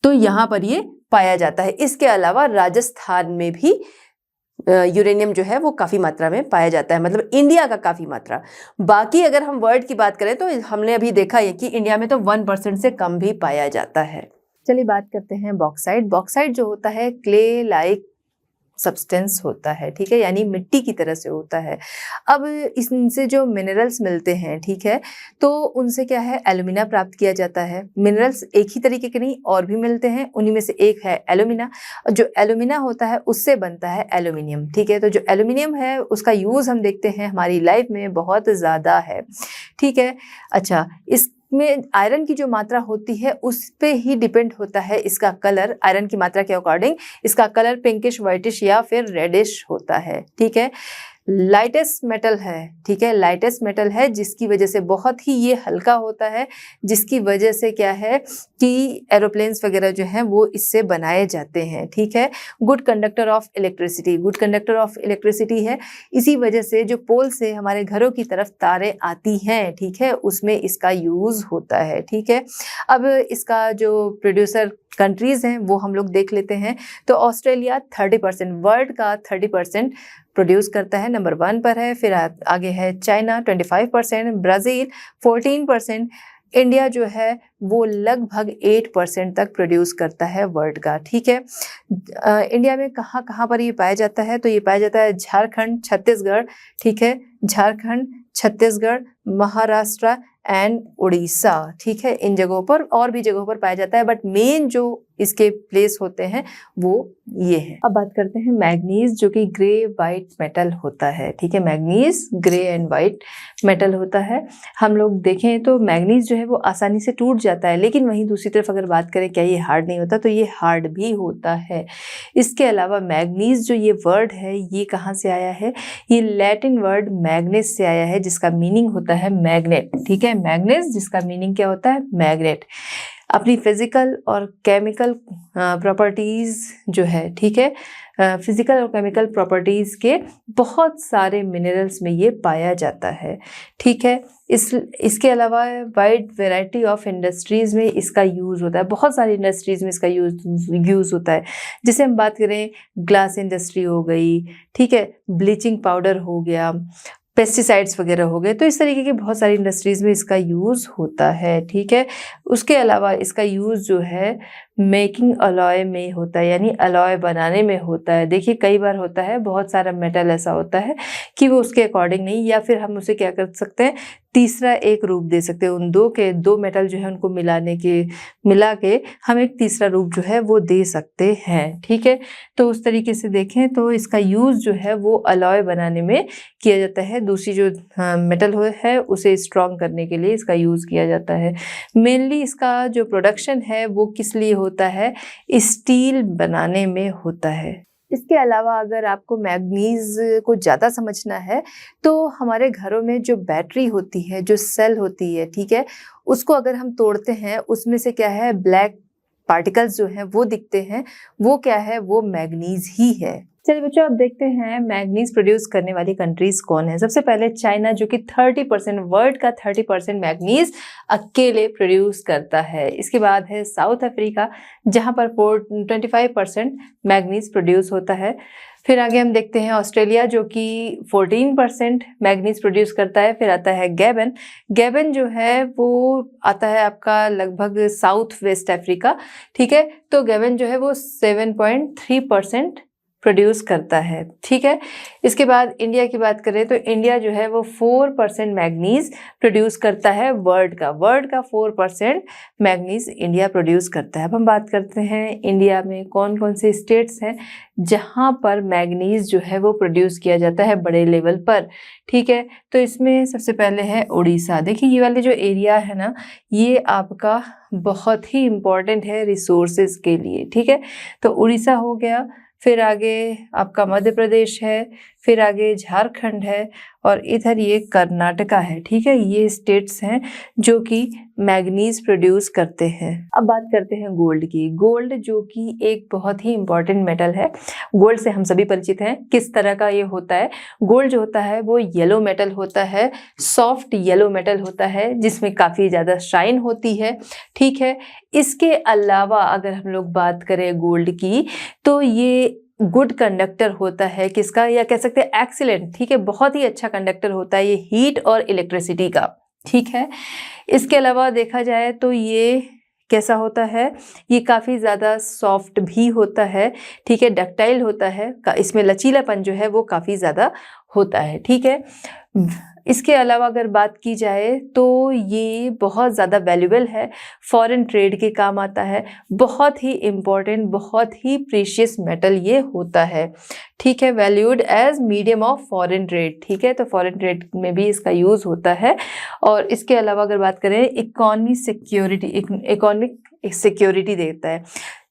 तो यहाँ पर ये पाया जाता है। इसके अलावा राजस्थान में भी यूरेनियम जो है वो काफ़ी मात्रा में पाया जाता है, मतलब इंडिया का काफ़ी मात्रा। बाकी अगर हम वर्ल्ड की बात करें तो हमने अभी देखा है कि इंडिया में तो 1% से कम भी पाया जाता है। चलिए बात करते हैं बॉक्साइट। बॉक्साइट जो होता है क्ले लाइक सब्सटेंस होता है, ठीक है, यानी मिट्टी की तरह से होता है। अब इनसे जो मिनरल्स मिलते हैं, ठीक है, तो उनसे क्या है एल्यूमिना प्राप्त किया जाता है। मिनरल्स एक ही तरीके के नहीं, और भी मिलते हैं, उन्हीं में से एक है एल्यूमिना। जो एल्यूमिना होता है उससे बनता है एल्यूमिनियम। ठीक है, तो जो एल्यूमिनियम है उसका यूज़ हम देखते हैं हमारी लाइफ में बहुत ज़्यादा है। ठीक है, अच्छा, में आयरन की जो मात्रा होती है उस पे ही डिपेंड होता है इसका कलर। आयरन की मात्रा के अकॉर्डिंग इसका कलर पिंकिश, व्हाइटिश या फिर रेडिश होता है। ठीक है, लाइटेस्ट मेटल है, ठीक है, लाइटेस्ट मेटल है, जिसकी वजह से बहुत ही ये हल्का होता है, जिसकी वजह से क्या है कि एरोप्लेन्स वगैरह जो हैं वो इससे बनाए जाते हैं। ठीक है, good conductor of electricity, good conductor of electricity है, इसी वजह से जो पोल से हमारे घरों की तरफ तारें आती हैं, ठीक है, उसमें इसका यूज़ होता है। ठीक है, अब इसका जो प्रोड्यूसर कंट्रीज़ हैं वो हम लोग देख लेते हैं। तो ऑस्ट्रेलिया 30%, वर्ल्ड का 30% प्रोड्यूस करता है, नंबर 1 पर है। फिर आगे है चाइना 25%, ब्राज़ील 14%, इंडिया जो है वो लगभग 8% तक प्रोड्यूस करता है वर्ल्ड का। ठीक है, इंडिया में कहाँ कहाँ पर ये पाया जाता है तो ये पाया जाता है झारखंड, छत्तीसगढ़, ठीक है, झारखंड, छत्तीसगढ़, महाराष्ट्र एंड उड़ीसा। ठीक है, इन जगहों पर, और भी जगहों पर पाया जाता है, बट मेन जो इसके प्लेस होते हैं वो ये है। अब बात करते हैं मैग्नीज, जो कि ग्रे वाइट मेटल होता है। ठीक है, manganese grey and white metal होता है। हम लोग देखें तो मैग्नीज जो है वो आसानी से टूट जाता है, लेकिन वहीं दूसरी तरफ अगर बात करें क्या ये हार्ड नहीं होता, तो ये हार्ड भी होता है। इसके अलावा मैग्नीज जो ये वर्ड है ये कहाँ से आया है, ये लैटिन वर्ड मैग्नेस से आया है, जिसका मीनिंग होता है मैग्नेट। ठीक है, मैग्नेस जिसका मीनिंग क्या होता है, मैग्नेट। अपनी फिजिकल और केमिकल प्रॉपर्टीज़ जो है, ठीक है, फिजिकल और केमिकल प्रॉपर्टीज़ के बहुत सारे मिनरल्स में ये पाया जाता है। ठीक है, इसके अलावा वाइड वैरायटी ऑफ इंडस्ट्रीज़ में इसका यूज़ होता है, बहुत सारी इंडस्ट्रीज़ में इसका यूज़ होता है। जैसे हम बात करें, ग्लास इंडस्ट्री हो गई, ठीक है, ब्लीचिंग पाउडर हो गया, पेस्टिसाइड्स वगैरह हो गए, तो इस तरीके की बहुत सारी इंडस्ट्रीज़ में इसका यूज़ होता है। ठीक है, उसके अलावा इसका यूज़ जो है मेकिंग अलॉय में होता है, यानी अलॉय बनाने में होता है। देखिए कई बार होता है बहुत सारा मेटल ऐसा होता है कि वो उसके अकॉर्डिंग नहीं, या फिर हम उसे क्या कर सकते हैं, तीसरा एक रूप दे सकते हैं। उन दो मेटल जो है उनको मिला के हम एक तीसरा रूप जो है वो दे सकते हैं। ठीक है, तो उस तरीके से देखें तो इसका यूज़ जो है वो अलॉय बनाने में किया जाता है। दूसरी जो मेटल है उसे स्ट्रॉन्ग करने के लिए इसका यूज़ किया जाता है। मेनली इसका जो प्रोडक्शन है वो किस लिए होता है, स्टील बनाने में होता है। इसके अलावा अगर आपको मैग्नीज को ज़्यादा समझना है तो हमारे घरों में जो बैटरी होती है, जो सेल होती है, ठीक है, उसको अगर हम तोड़ते हैं उसमें से क्या है ब्लैक पार्टिकल्स जो हैं वो दिखते हैं, वो क्या है, वो मैग्नीज ही है। चलिए बच्चों, अब देखते हैं मैग्नीज प्रोड्यूस करने वाली कंट्रीज कौन है। सबसे पहले चाइना, जो कि 30%, वर्ल्ड का 30% मैग्नीज अकेले प्रोड्यूस करता है। इसके बाद है साउथ अफ्रीका, जहां पर 25% मैग्नीज प्रोड्यूस होता है। फिर आगे हम देखते हैं ऑस्ट्रेलिया, जो कि 14% मैग्नीज प्रोड्यूस करता है। फिर आता है गैबन, गैबन जो है वो आता है आपका लगभग साउथ वेस्ट अफ्रीका। ठीक है, तो गैबन जो है वो 7.3% प्रोड्यूस करता है, ठीक है। इसके बाद इंडिया की बात करें तो इंडिया जो है वो 4% मैग्नीज प्रोड्यूस करता है वर्ल्ड का 4% मैग्नीज इंडिया प्रोड्यूस करता है। अब हम बात करते हैं इंडिया में कौन कौन से स्टेट्स हैं जहां पर मैग्नीज जो है वो प्रोड्यूस किया जाता है बड़े लेवल पर, ठीक है। तो इसमें सबसे पहले है उड़ीसा। देखिए ये वाले जो एरिया है ना, ये आपका बहुत ही इम्पोर्टेंट है रिसोर्सेज के लिए, ठीक है। तो उड़ीसा हो गया, फिर आगे आपका मध्य प्रदेश है, फिर आगे झारखंड है और इधर ये कर्नाटका है, ठीक है। ये स्टेट्स हैं जो कि मैग्नीज प्रोड्यूस करते हैं। अब बात करते हैं गोल्ड की। गोल्ड जो कि एक बहुत ही इम्पॉर्टेंट मेटल है। गोल्ड से हम सभी परिचित हैं। किस तरह का ये होता है? गोल्ड जो होता है वो येलो मेटल होता है, सॉफ्ट येलो मेटल होता है जिसमें काफ़ी ज़्यादा शाइन होती है, ठीक है। इसके अलावा अगर हम लोग बात करें गोल्ड की तो ये गुड कंडक्टर होता है, किसका, या कह सकते हैं एक्सीलेंट, ठीक है। बहुत ही अच्छा कंडक्टर होता है ये हीट और इलेक्ट्रिसिटी का, ठीक है। इसके अलावा देखा जाए तो ये कैसा होता है, ये काफ़ी ज़्यादा सॉफ्ट भी होता है, ठीक है, डक्टाइल होता है, इसमें लचीलापन जो है वो काफ़ी ज़्यादा होता है, ठीक है। इसके अलावा अगर बात की जाए तो ये बहुत ज़्यादा वैल्यूएबल है, फॉरेन ट्रेड के काम आता है, बहुत ही इम्पोर्टेंट, बहुत ही प्रीशियस मेटल ये होता है, ठीक है। Valued as medium of foreign trade, ठीक है। तो फॉरेन ट्रेड में भी इसका यूज़ होता है। और इसके अलावा अगर बात करें इकोनॉमिक सिक्योरिटी देता है।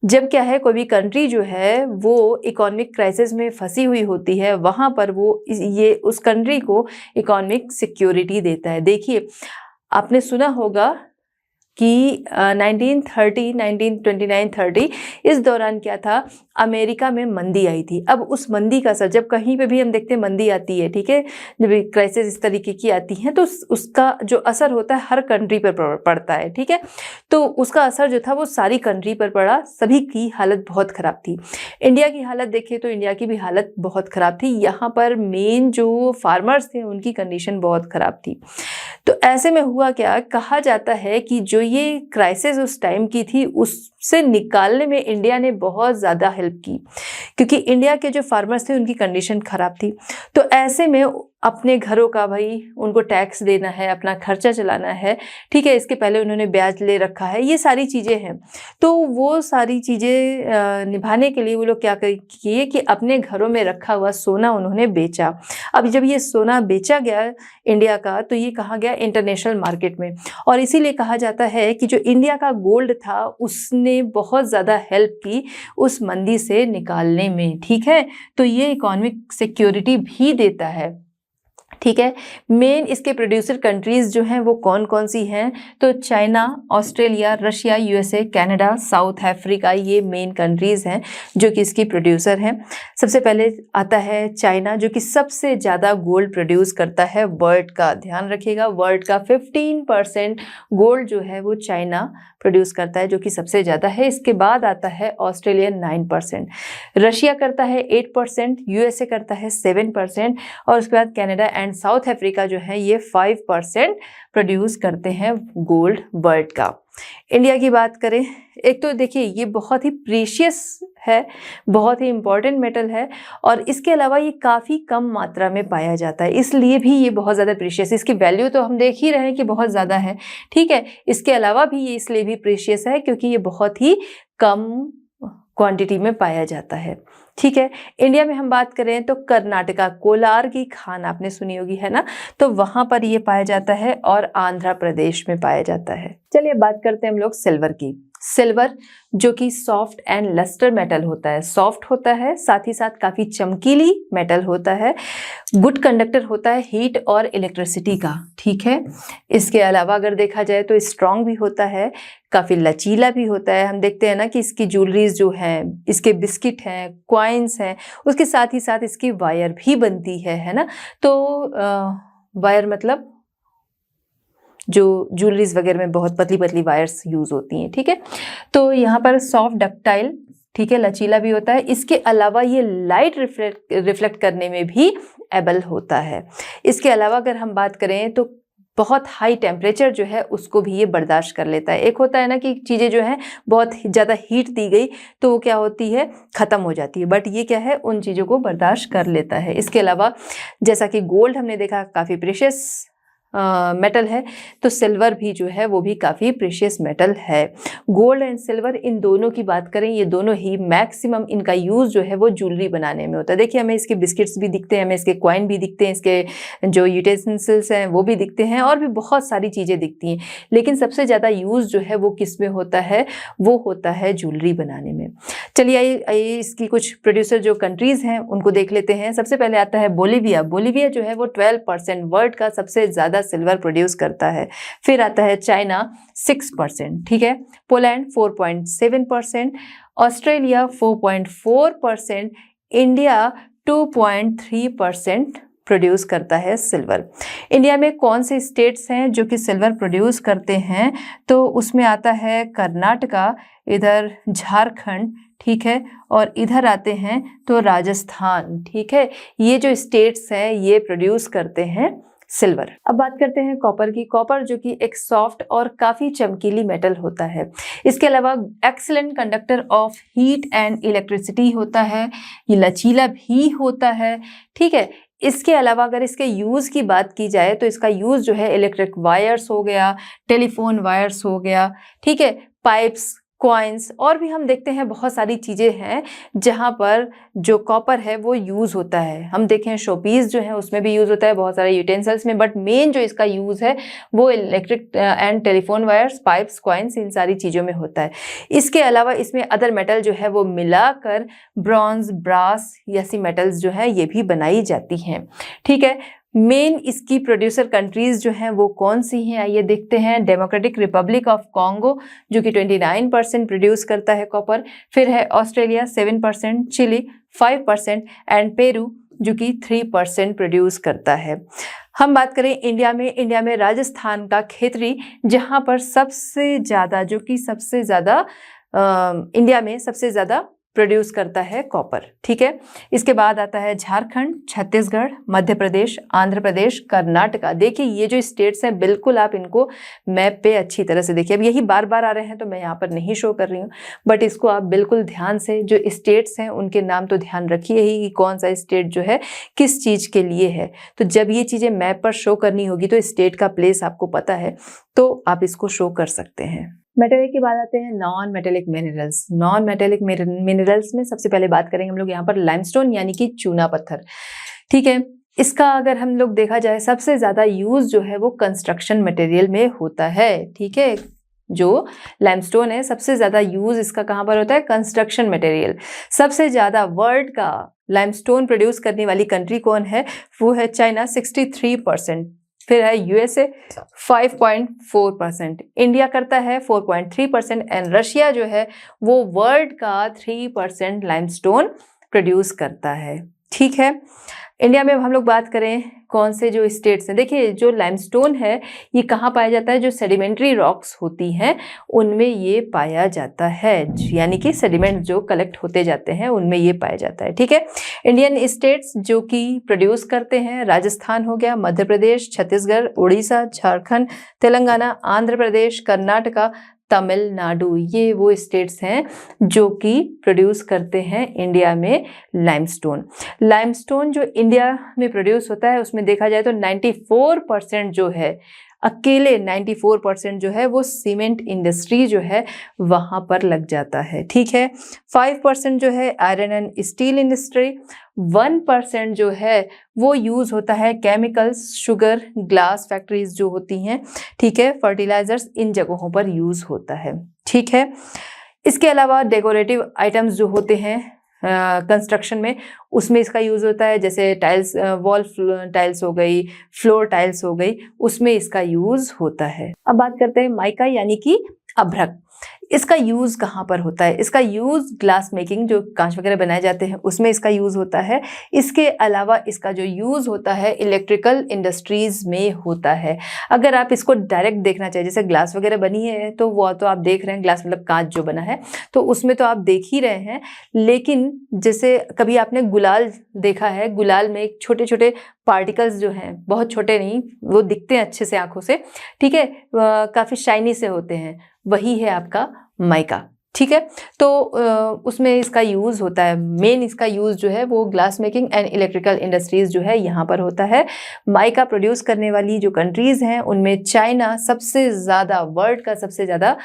जब क्या है कोई भी कंट्री जो है वो इकोनॉमिक क्राइसिस में फंसी हुई होती है, वहाँ पर वो ये उस कंट्री को इकोनॉमिक सिक्योरिटी देता है। देखिए आपने सुना होगा कि 1929-30 इस दौरान क्या था, अमेरिका में मंदी आई थी। अब उस मंदी का असर, जब कहीं पे भी हम देखते हैं मंदी आती है, ठीक है, जब क्राइसिस इस तरीके की आती हैं तो उसका जो असर होता है हर कंट्री पर पड़ता है, ठीक है। तो उसका असर जो था वो सारी कंट्री पर पड़ा, सभी की हालत बहुत ख़राब थी। इंडिया की हालत देखिए तो इंडिया की भी हालत बहुत ख़राब थी। यहाँ पर मेन जो फार्मर्स थे उनकी कंडीशन बहुत ख़राब थी। तो ऐसे में हुआ क्या, कहा जाता है कि जो ये क्राइसिस उस टाइम की थी उससे निकालने में इंडिया ने बहुत ज़्यादा हेल्प की, क्योंकि इंडिया के जो फार्मर्स थे उनकी कंडीशन ख़राब थी। तो ऐसे में अपने घरों का भाई उनको टैक्स देना है, अपना खर्चा चलाना है, ठीक है। इसके पहले उन्होंने ब्याज ले रखा है, ये सारी चीज़ें हैं। तो वो सारी चीज़ें निभाने के लिए वो लोग क्या किए कि अपने घरों में रखा हुआ सोना उन्होंने बेचा। अब जब ये सोना बेचा गया इंडिया का तो ये कहाँ गया, इंटरनेशनल मार्केट में। और इसीलिए कहा जाता है कि जो इंडिया का गोल्ड था उसने बहुत ज़्यादा हेल्प की उस मंदी से निकालने में, ठीक है। तो ये इकोनॉमिक सिक्योरिटी भी देता है, ठीक है। मेन इसके प्रोड्यूसर कंट्रीज जो हैं वो कौन कौन सी हैं, तो China, Australia, Russia, USA, Canada, south Africa, ये मेन कंट्रीज हैं जो कि इसकी प्रोड्यूसर हैं। सबसे पहले आता है चाइना जो कि सबसे ज़्यादा गोल्ड प्रोड्यूस करता है वर्ल्ड का। ध्यान रखिएगा, वर्ल्ड का 15% गोल्ड जो है वो चाइना प्रोड्यूस करता है, जो कि सबसे ज़्यादा है। इसके बाद आता है ऑस्ट्रेलिया 9%, रशिया करता है 8%, यूएसए करता है 7% और उसके बाद कनाडा एंड साउथ अफ्रीका जो है ये 5% प्रोड्यूस करते हैं गोल्ड वर्ल्ड का। इंडिया की बात करें, एक तो देखिए ये बहुत ही प्रीशियस है, बहुत ही इम्पॉर्टेंट मेटल है और इसके अलावा ये काफ़ी कम मात्रा में पाया जाता है, इसलिए भी ये बहुत ज़्यादा प्रीशियस। इसकी वैल्यू तो हम देख ही रहे हैं कि बहुत ज़्यादा है, ठीक है। इसके अलावा भी ये इसलिए भी प्रीशियस है क्योंकि ये बहुत ही कम क्वांटिटी में पाया जाता है, ठीक है। इंडिया में हम बात करें तो कर्नाटका, कोलार की खान आपने सुनी होगी, है ना, तो वहां पर ये पाया जाता है और आंध्र प्रदेश में पाया जाता है। चलिए बात करते हैं हम लोग सिल्वर की। सिल्वर जो कि सॉफ्ट एंड लस्टर मेटल होता है, सॉफ्ट होता है, साथ ही साथ काफ़ी चमकीली मेटल होता है, गुड कंडक्टर होता है हीट और इलेक्ट्रिसिटी का, ठीक है। इसके अलावा अगर देखा जाए तो स्ट्रॉन्ग भी होता है, काफ़ी लचीला भी होता है। हम देखते हैं ना कि इसकी ज्वेलरीज जो हैं, इसके बिस्किट हैं, कॉइन्स हैं, उसके साथ ही साथ इसकी वायर भी बनती है ना। तो वायर मतलब जो ज्वेलरीज वगैरह में बहुत पतली पतली वायर्स यूज़ होती हैं, ठीक है। तो यहाँ पर सॉफ्ट डक्टाइल, ठीक है, लचीला भी होता है। इसके अलावा ये लाइट रिफ्लेक्ट करने में भी एबल होता है। इसके अलावा अगर हम बात करें तो बहुत हाई टेम्परेचर जो है उसको भी ये बर्दाश्त कर लेता है। एक होता है ना कि चीज़ें जो हैं बहुत ज़्यादा हीट दी गई तो वो क्या होती है, ख़त्म हो जाती है, बट ये क्या है, उन चीज़ों को बर्दाश्त कर लेता है। इसके अलावा जैसा कि गोल्ड हमने देखा काफ़ी प्रेशियस मेटल है, तो सिल्वर भी जो है वो भी काफ़ी प्रेशियस मेटल है। गोल्ड एंड सिल्वर इन दोनों की बात करें, ये दोनों ही मैक्सिमम इनका यूज़ जो है वो ज्वेलरी बनाने में होता है। देखिए हमें इसके बिस्किट्स भी दिखते हैं, हमें इसके कॉइन भी दिखते हैं, इसके जो यूटेंसिल्स हैं वो भी दिखते हैं, और भी बहुत सारी चीज़ें दिखती हैं, लेकिन सबसे ज़्यादा यूज़ जो है वो किस में होता है, वो होता है ज्वेलरी बनाने में। चलिए आइए इसकी कुछ प्रोड्यूसर जो कंट्रीज़ हैं उनको देख लेते हैं। सबसे पहले आता है बोलीविया। बोलीविया जो है वो 12% वर्ल्ड का सबसे ज़्यादा सिल्वर प्रोड्यूस करता है। फिर आता है चाइना 6%, ठीक है, पोलैंड 4.7%, ऑस्ट्रेलिया 4.4%, इंडिया 2.3% प्रोड्यूस करता है सिल्वर। इंडिया में कौन से स्टेट्स हैं जो कि सिल्वर प्रोड्यूस करते हैं, तो उसमें आता है कर्नाटका, इधर झारखंड, ठीक है, और इधर आते हैं तो राजस्थान, ठीक है। ये जो स्टेट्स हैं ये प्रोड्यूस करते हैं सिल्वर। अब बात करते हैं कॉपर की। कॉपर जो कि एक सॉफ्ट और काफ़ी चमकीली मेटल होता है। इसके अलावा excellent conductor of heat and electricity होता है, ये लचीला भी होता है, ठीक है। इसके अलावा अगर इसके यूज़ की बात की जाए तो इसका यूज़ जो है इलेक्ट्रिक वायर्स हो गया, टेलीफोन वायर्स हो गया, ठीक है, पाइप्स, कॉइन्स, और भी हम देखते हैं बहुत सारी चीज़ें हैं जहाँ पर जो कॉपर है वो यूज़ होता है। हम देखें शोपीस जो है उसमें भी यूज़ होता है, बहुत सारे यूटेंसिल्स में, बट मेन जो इसका यूज़ है वो electric and telephone wires, pipes, coins, इन सारी चीज़ों में होता है। इसके अलावा इसमें अदर मेटल जो है वो मिलाकर ब्रॉन्ज, ब्रास जैसी मेटल्स जो है ये भी बनाई जाती हैं, ठीक है। मेन इसकी प्रोड्यूसर कंट्रीज जो हैं वो कौन सी हैं, आइए देखते हैं। डेमोक्रेटिक रिपब्लिक ऑफ कॉन्गो जो कि 29% प्रोड्यूस करता है कॉपर। फिर है ऑस्ट्रेलिया 7%, चिली 5% एंड पेरू जो कि 3% प्रोड्यूस करता है। हम बात करें इंडिया में राजस्थान का खेतरी जहां पर सबसे ज़्यादा इंडिया में सबसे ज़्यादा प्रोड्यूस करता है कॉपर, ठीक है। इसके बाद आता है झारखंड, छत्तीसगढ़, मध्य प्रदेश, आंध्र प्रदेश, कर्नाटका। देखिए ये जो स्टेट्स हैं बिल्कुल आप इनको मैप पे अच्छी तरह से देखिए। अब यही बार बार आ रहे हैं तो मैं यहाँ पर नहीं शो कर रही हूँ, बट इसको आप बिल्कुल ध्यान से, जो स्टेट्स हैं उनके नाम तो ध्यान रखिए ही कि कौन सा स्टेट जो है किस चीज़ के लिए है। तो जब ये चीज़ें मैप पर शो करनी होगी तो स्टेट का प्लेस आपको पता है तो आप इसको शो कर सकते हैं। मेटेलिक की बात आते हैं non metallic minerals. Non metallic minerals में सबसे पहले बात करेंगे हम लोग यहाँ पर लाइमस्टोन यानी कि चूना पत्थर, ठीक है। इसका अगर हम लोग देखा जाए सबसे ज़्यादा यूज़ जो है वो कंस्ट्रक्शन मटेरियल में होता है, ठीक है। जो लाइमस्टोन है सबसे ज़्यादा यूज़ इसका कहाँ पर होता है, कंस्ट्रक्शन मटेरियल। सबसे ज़्यादा वर्ल्ड का लाइमस्टोन प्रोड्यूस करने वाली कंट्री कौन है, वो है चाइना 63%। फिर है यूएसए 5.4%, इंडिया करता है 4.3% एंड रशिया जो है वो वर्ल्ड का 3% लाइमस्टोन प्रोड्यूस करता है, ठीक है। इंडिया में हम लोग बात करें कौन से जो स्टेट्स हैं, देखिए जो लाइमस्टोन है ये कहाँ पाया जाता है, जो सेडिमेंट्री रॉक्स होती हैं उनमें ये पाया जाता है, यानी कि सेडिमेंट जो कलेक्ट होते जाते हैं उनमें ये पाया जाता है, ठीक है। इंडियन स्टेट्स जो कि प्रोड्यूस करते हैं, राजस्थान हो गया, मध्य प्रदेश, छत्तीसगढ़, उड़ीसा, झारखंड, तेलंगाना, आंध्र प्रदेश, कर्नाटका, तमिलनाडु, ये वो स्टेट्स हैं जो कि प्रोड्यूस करते हैं इंडिया में लाइमस्टोन। लाइमस्टोन जो इंडिया में प्रोड्यूस होता है उसमें देखा जाए तो 94% जो है, अकेले 94% जो है वो सीमेंट इंडस्ट्री जो है वहाँ पर लग जाता है, ठीक है। 5% जो है आयरन एंड स्टील इंडस्ट्री, 1% जो है वो यूज़ होता है केमिकल्स, शुगर, ग्लास फैक्ट्रीज जो होती हैं, ठीक है, फर्टिलाइजर्स, इन जगहों पर यूज़ होता है, ठीक है। इसके अलावा डेकोरेटिव आइटम्स जो होते हैं कंस्ट्रक्शन में उसमें इसका यूज़ होता है, जैसे टाइल्स, वॉल टाइल्स हो गई, फ्लोर टाइल्स हो गई, उसमें इसका यूज़ होता है। अब बात करते हैं माइका यानी कि अभ्रक। इसका यूज़ कहाँ पर होता है, इसका यूज़ ग्लास मेकिंग, जो कांच वगैरह बनाए जाते हैं उसमें इसका यूज़ होता है। इसके अलावा इसका जो यूज़ होता है इलेक्ट्रिकल इंडस्ट्रीज़ में होता है। अगर आप इसको डायरेक्ट देखना चाहिए, जैसे ग्लास वगैरह बनी है तो वो तो आप देख रहे हैं, ग्लास मतलब कांच जो बना है तो उसमें तो आप देख ही रहे हैं, लेकिन जैसे कभी आपने गुलाल देखा है, गुलाल में एक छोटे छोटे पार्टिकल्स जो हैं बहुत छोटे नहीं, वो दिखते हैं अच्छे से आंखों से, ठीक है, काफ़ी शाइनी से होते हैं, वही है आपका माइका। ठीक है, तो उसमें इसका यूज़ होता है, मेन इसका यूज़ जो है वो glass making and electrical industries जो है यहाँ पर होता है। माइका प्रोड्यूस करने वाली जो कंट्रीज़ हैं उनमें चाइना सबसे ज़्यादा, वर्ल्ड का सबसे ज़्यादा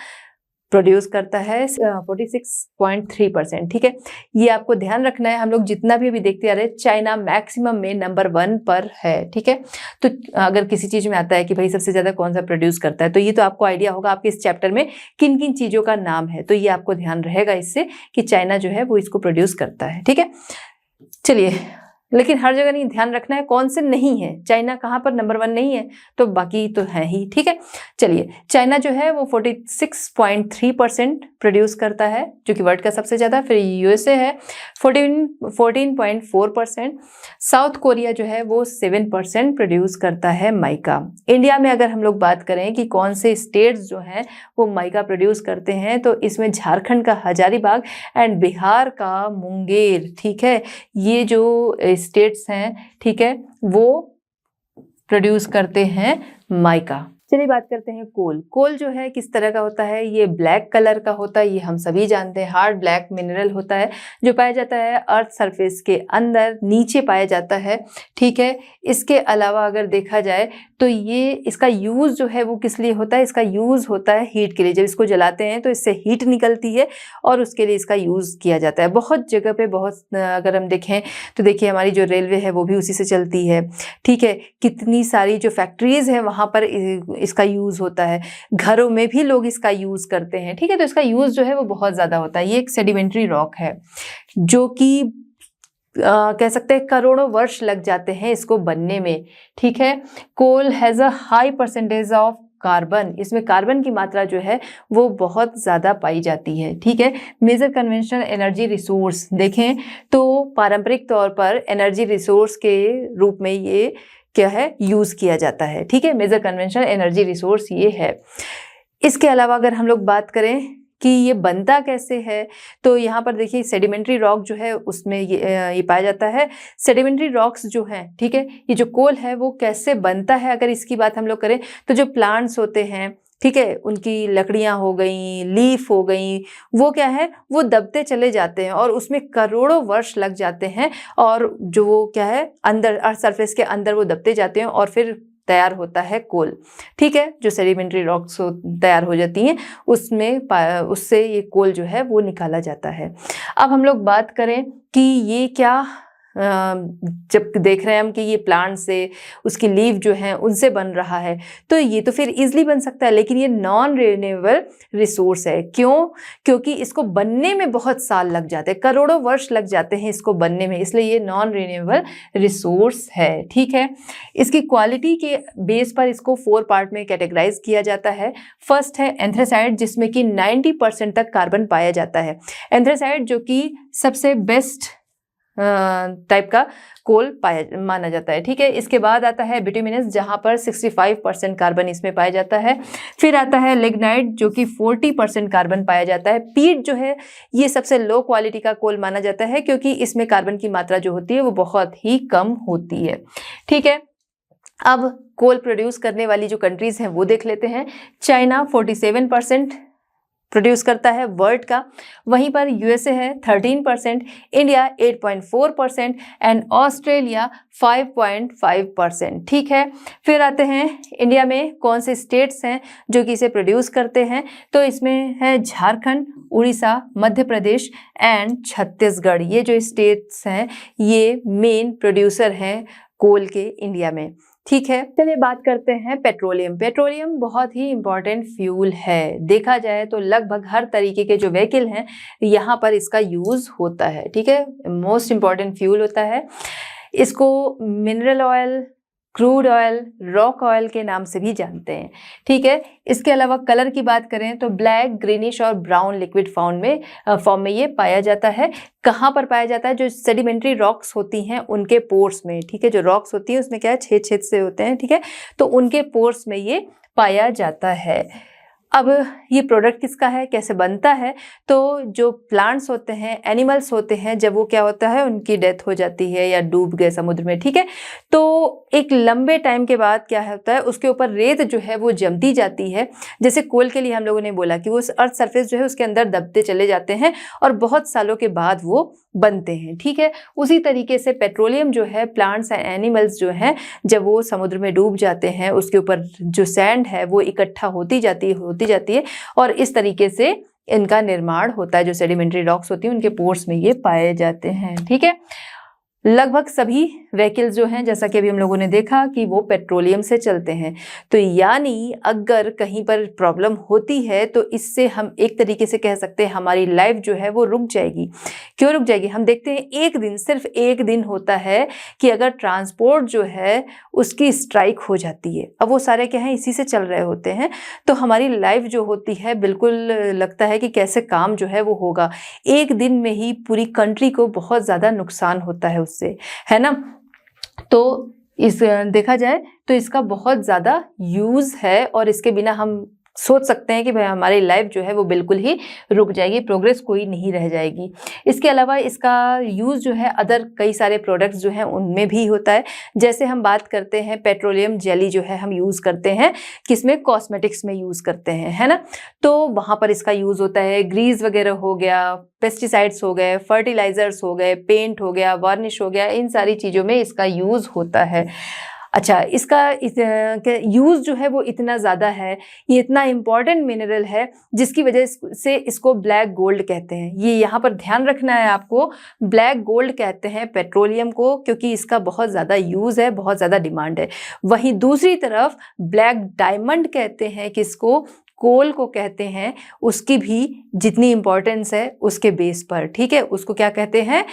प्रोड्यूस करता है 46.3%। ठीक है, ये आपको ध्यान रखना है। हम लोग जितना भी अभी देखते आ रहे हैं, चाइना मैक्सिमम में नंबर 1 पर है। ठीक है, तो अगर किसी चीज़ में आता है कि भाई सबसे ज़्यादा कौन सा प्रोड्यूस करता है, तो ये तो आपको आइडिया होगा आपके इस चैप्टर में किन किन चीज़ों का नाम है, तो ये आपको ध्यान रहेगा इससे कि चाइना जो है वो इसको प्रोड्यूस करता है। ठीक है, चलिए, लेकिन हर जगह नहीं, ध्यान रखना है कौन से नहीं है, चाइना कहाँ पर नंबर 1 नहीं है, तो बाकी तो है ही। ठीक है, चलिए, चाइना जो है वो 46.3% प्रोड्यूस करता है, जो कि वर्ल्ड का सबसे ज़्यादा। फिर यूएसए है 14.4%। साउथ कोरिया जो है वो 7% प्रोड्यूस करता है माइका। इंडिया में अगर हम लोग बात करें कि कौन से स्टेट्स जो हैं वो माइका प्रोड्यूस करते हैं, तो इसमें झारखंड का हजारीबाग एंड बिहार का मुंगेर, ठीक है, ये जो स्टेट्स हैं, ठीक है, वो प्रोड्यूस करते हैं माइका। चलिए बात करते हैं कोल। कोल जो है किस तरह का होता है, ये ब्लैक कलर का होता है, ये हम सभी जानते हैं। हार्ड ब्लैक मिनरल होता है जो पाया जाता है अर्थ सरफेस के अंदर, नीचे पाया जाता है। ठीक है, इसके अलावा अगर देखा जाए तो ये इसका यूज़ जो है वो किस लिए होता है, इसका यूज़ होता है हीट के लिए। जब इसको जलाते हैं तो इससे हीट निकलती है और उसके लिए इसका यूज़ किया जाता है। बहुत जगह पे, बहुत, अगर हम देखें तो देखिए हमारी जो रेलवे है वो भी उसी से चलती है। ठीक है, कितनी सारी जो फैक्ट्रीज़ हैं वहाँ पर इसका यूज़ होता है, घरों में भी लोग इसका यूज़ करते हैं। ठीक है, तो इसका यूज़ जो है वो बहुत ज़्यादा होता है। ये एक सेडिमेंट्री रॉक है जो कि कह सकते हैं करोड़ों वर्ष लग जाते हैं इसको बनने में। ठीक है, coal has a high percentage of carbon, इसमें कार्बन की मात्रा जो है वो बहुत ज़्यादा पाई जाती है। ठीक है, मेजर कन्वेंशनल एनर्जी रिसोर्स देखें तो पारंपरिक तौर पर एनर्जी रिसोर्स के रूप में ये क्या है, यूज़ किया जाता है। ठीक है, मेजर कन्वेंशनल एनर्जी रिसोर्स ये है। इसके अलावा अगर हम लोग बात करें कि ये बनता कैसे है, तो यहाँ पर देखिए सेडिमेंट्री रॉक जो है उसमें ये पाया जाता है। सेडिमेंट्री रॉक्स जो हैं, ठीक है, ये जो कोल है वो कैसे बनता है, अगर इसकी बात हम लोग करें तो जो प्लांट्स होते हैं, ठीक है, उनकी लकड़ियाँ हो गई, लीफ हो गई, वो क्या है, वो दबते चले जाते हैं और उसमें करोड़ों वर्ष लग जाते हैं और जो वो क्या है अंदर अर्थ सरफेस के अंदर वो दबते जाते हैं और फिर तैयार होता है कोल। ठीक है, जो सेडिमेंट्री रॉक्स तैयार हो जाती हैं उससे ये कोल जो है वो निकाला जाता है। अब हम लोग बात करें कि ये क्या, जब देख रहे हैं हम कि ये प्लांट से उसकी लीफ जो है उनसे बन रहा है, तो ये तो फिर इजीली बन सकता है, लेकिन ये नॉन रिन्यूएबल रिसोर्स है। क्यों? क्योंकि इसको बनने में बहुत साल लग जाते हैं, करोड़ों वर्ष लग जाते हैं इसको बनने में, इसलिए ये नॉन रिन्यूएबल रिसोर्स है। ठीक है, इसकी क्वालिटी के बेस पर इसको 4 पार्ट में कैटेगराइज किया जाता है। फर्स्ट है एंथ्रेसाइट, जिसमें कि 90% तक कार्बन पाया जाता है। एंथ्रेसाइट जो कि सबसे बेस्ट टाइप का कोल माना जाता है। ठीक है, इसके बाद आता है बिटुमिनस, जहां पर 65% कार्बन इसमें पाया जाता है। फिर आता है लिग्नाइट जो कि 40% कार्बन पाया जाता है। पीट जो है ये सबसे लो क्वालिटी का कोल माना जाता है क्योंकि इसमें कार्बन की मात्रा जो होती है वो बहुत ही कम होती है। ठीक है, अब कोल प्रोड्यूस करने वाली जो कंट्रीज हैं वो देख लेते हैं। चाइना 47% प्रोड्यूस करता है वर्ल्ड का, वहीं पर यूएसए है 13%, इंडिया 8.4% एंड ऑस्ट्रेलिया 5.5%। ठीक है, फिर आते हैं इंडिया में कौन से स्टेट्स हैं जो कि इसे प्रोड्यूस करते हैं, तो इसमें है झारखंड, उड़ीसा, मध्य प्रदेश एंड छत्तीसगढ़। ये जो स्टेट्स हैं ये मेन प्रोड्यूसर हैं कोल के इंडिया में। ठीक है, चलिए बात करते हैं पेट्रोलियम। पेट्रोलियम बहुत ही इंपॉर्टेंट फ्यूल है, देखा जाए तो लगभग हर तरीके के जो व्हीकल हैं यहाँ पर इसका यूज़ होता है। ठीक है, मोस्ट इंपॉर्टेंट फ्यूल होता है। इसको mineral oil, crude oil, rock oil के नाम से भी जानते हैं। ठीक है, इसके अलावा कलर की बात करें तो ब्लैक, ग्रीनिश और ब्राउन लिक्विड फॉर्म में ये पाया जाता है। कहाँ पर पाया जाता है? जो सेडिमेंट्री रॉक्स होती हैं उनके पोर्स में। ठीक है, जो रॉक्स होती है उसमें क्या है, छेद छेद से होते हैं। ठीक है, तो उनके पोर्स में ये पाया जाता है। अब ये प्रोडक्ट किसका है, कैसे बनता है, तो जो प्लांट्स होते हैं, एनिमल्स होते हैं, जब वो क्या होता है उनकी डेथ हो जाती है या डूब गए समुद्र में, ठीक है, तो तो एक लंबे टाइम के बाद क्या होता है, उसके ऊपर रेत जो है वो जमती जाती है। जैसे कोल के लिए हम लोगों ने बोला कि वो अर्थ सरफेस जो है उसके अंदर दबते चले जाते हैं और बहुत सालों के बाद वो बनते हैं, ठीक है। उसी तरीके से पेट्रोलियम जो है, प्लांट्स एंड एनिमल्स जो हैं, जब वो समुद्र में डूब जाते हैं, उसके ऊपर जो सैंड है वो इकट्ठा होती जाती है और इस तरीके से इनका निर्माण होता है। जो सेडिमेंट्री रॉक्स होती हैं उनके पोर्स में ये पाए जाते हैं, ठीक है। लगभग सभी व्हीकल्स जो हैं, जैसा कि अभी हम लोगों ने देखा कि वो पेट्रोलियम से चलते हैं। तो यानी अगर कहीं पर प्रॉब्लम होती है तो इससे हम एक तरीके से कह सकते हैं हमारी लाइफ जो है वो रुक जाएगी। क्यों रुक जाएगी? हम देखते हैं एक दिन, सिर्फ एक दिन होता है कि अगर ट्रांसपोर्ट जो है उसकी स्ट्राइक हो जाती है। अब वो सारे क्या हैं, इसी से चल रहे होते हैं। तो हमारी लाइफ जो होती है बिल्कुल लगता है कि कैसे काम जो है वो होगा। एक दिन में ही पूरी कंट्री को बहुत ज़्यादा नुकसान होता है उससे, है ना। तो इस देखा जाए तो इसका बहुत ज़्यादा यूज़ है और इसके बिना हम सोच सकते हैं कि भाई हमारी लाइफ जो है वो बिल्कुल ही रुक जाएगी, प्रोग्रेस कोई नहीं रह जाएगी। इसके अलावा इसका यूज़ जो है अदर कई सारे प्रोडक्ट्स जो हैं उनमें भी होता है। जैसे हम बात करते हैं पेट्रोलियम जेली जो है हम यूज़ करते हैं किसमें, कॉस्मेटिक्स में यूज़ करते हैं, है ना। तो वहाँ पर इसका यूज़ होता है। ग्रीस वगैरह हो गया, पेस्टिसाइड्स हो गए, फर्टिलाइजर्स हो गए, पेंट हो गया, वार्निश हो गया, इन सारी चीज़ों में इसका यूज़ होता है। अच्छा, इसका यूज़ जो है वो इतना ज़्यादा है, ये इतना इम्पॉर्टेंट मिनरल है जिसकी वजह से इसको ब्लैक गोल्ड कहते हैं। ये यहाँ पर ध्यान रखना है आपको, ब्लैक गोल्ड कहते हैं पेट्रोलियम को, क्योंकि इसका बहुत ज़्यादा यूज़ है, बहुत ज़्यादा डिमांड है। वहीं दूसरी तरफ ब्लैक डायमंड कहते हैं किसको, कोल को कहते हैं, उसकी भी जितनी इम्पोर्टेंस है उसके बेस पर, ठीक है। उसको क्या कहते हैं,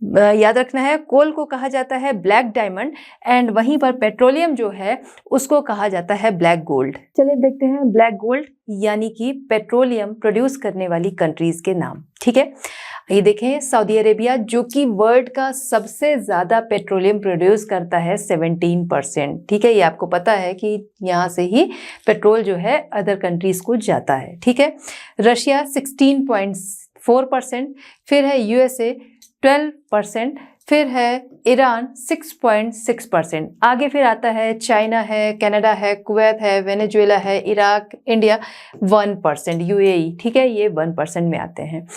याद रखना है, कोल को कहा जाता है ब्लैक डायमंड एंड वहीं पर पेट्रोलियम जो है उसको कहा जाता है ब्लैक गोल्ड। चलिए देखते हैं ब्लैक गोल्ड यानी कि पेट्रोलियम प्रोड्यूस करने वाली कंट्रीज के नाम, ठीक है। ये देखें, सऊदी अरेबिया जो कि वर्ल्ड का सबसे ज़्यादा पेट्रोलियम प्रोड्यूस करता है 17%, ठीक है। ये आपको पता है कि यहाँ से ही पेट्रोल जो है अदर कंट्रीज़ को जाता है, ठीक है। रशिया 16.4%, फिर है यूएसए 12%, फिर है ईरान 6.6%। आगे फिर आता है चाइना है, कनाडा है, कुवैत है, वेनेजुएला है, इराक, इंडिया 1%, यूएई, ठीक है, ये 1% में आते हैं।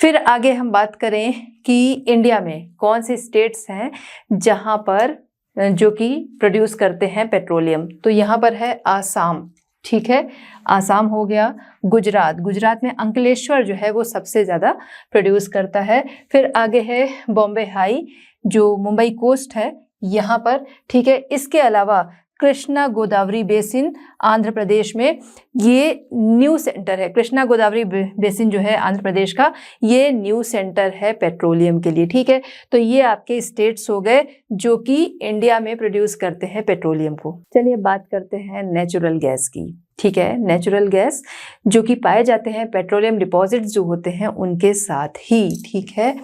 फिर आगे हम बात करें कि इंडिया में कौन से स्टेट्स हैं जहां पर जो कि प्रोड्यूस करते हैं पेट्रोलियम, तो यहाँ पर है आसाम, ठीक है, आसाम हो गया। गुजरात में अंकलेश्वर जो है वो सबसे ज़्यादा प्रोड्यूस करता है। फिर आगे है बॉम्बे हाई जो मुंबई कोस्ट है यहाँ पर, ठीक है। इसके अलावा कृष्णा गोदावरी बेसिन आंध्र प्रदेश में, ये न्यू सेंटर है। कृष्णा गोदावरी बेसिन जो है आंध्र प्रदेश का, ये न्यू सेंटर है पेट्रोलियम के लिए, ठीक है। तो ये आपके स्टेट्स हो गए जो कि इंडिया में प्रोड्यूस करते हैं पेट्रोलियम को। चलिए बात करते हैं नेचुरल गैस की, ठीक है। नेचुरल गैस जो कि पाए जाते हैं पेट्रोलियम डिपॉजिट्स जो होते हैं उनके साथ ही, ठीक है।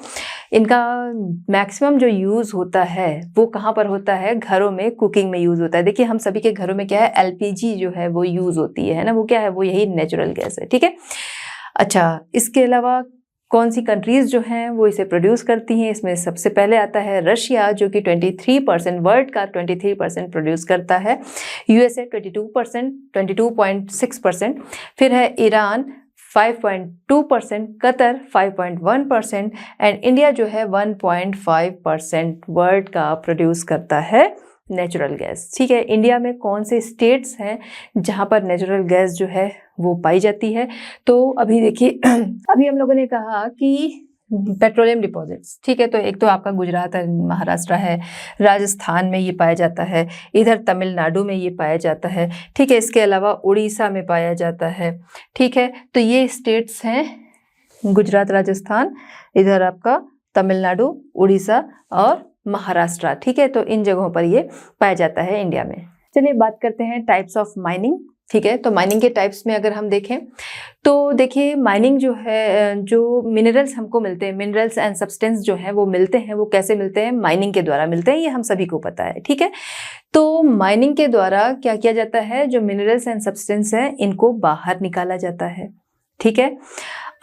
इनका मैक्सिमम जो यूज़ होता है वो कहाँ पर होता है, घरों में कुकिंग में यूज़ होता है। देखिए हम सभी के घरों में क्या है, एलपीजी जो है वो यूज़ होती है ना, वो क्या है, वो यही नेचुरल गैस है, ठीक है। अच्छा, इसके अलावा कौन सी कंट्रीज़ जो हैं वो इसे प्रोड्यूस करती हैं, इसमें सबसे पहले आता है रशिया जो कि 23%, वर्ल्ड का 23% प्रोड्यूस करता है। यूएसए 22%, 22.6%, फिर है ईरान 5.2%, कतर 5.1% एंड इंडिया जो है 1.5% वर्ल्ड का प्रोड्यूस करता है नेचुरल गैस, ठीक है। इंडिया में कौन से स्टेट्स हैं जहाँ पर नेचुरल गैस जो है वो पाई जाती है, तो अभी देखिए अभी हम लोगों ने कहा कि पेट्रोलियम डिपॉजिट्स, ठीक है। तो एक तो आपका गुजरात है, महाराष्ट्र है, राजस्थान में ये पाया जाता है, इधर तमिलनाडु में ये पाया जाता है, ठीक है। इसके अलावा उड़ीसा में पाया जाता है, ठीक है। तो ये स्टेट्स हैं गुजरात, राजस्थान, इधर आपका तमिलनाडु, उड़ीसा और महाराष्ट्र, ठीक है। तो इन जगहों पर ये पाया जाता है इंडिया में। चलिए बात करते हैं टाइप्स ऑफ माइनिंग, ठीक है। तो माइनिंग के टाइप्स में अगर हम देखें तो देखिए माइनिंग जो है, जो मिनरल्स हमको मिलते हैं, मिनरल्स एंड सब्सटेंस जो है वो मिलते हैं, वो कैसे मिलते हैं, माइनिंग के द्वारा मिलते हैं, ये हम सभी को पता है, ठीक है। तो माइनिंग के द्वारा क्या किया जाता है, जो मिनरल्स एंड सब्सटेंस हैं इनको बाहर निकाला जाता है, ठीक है।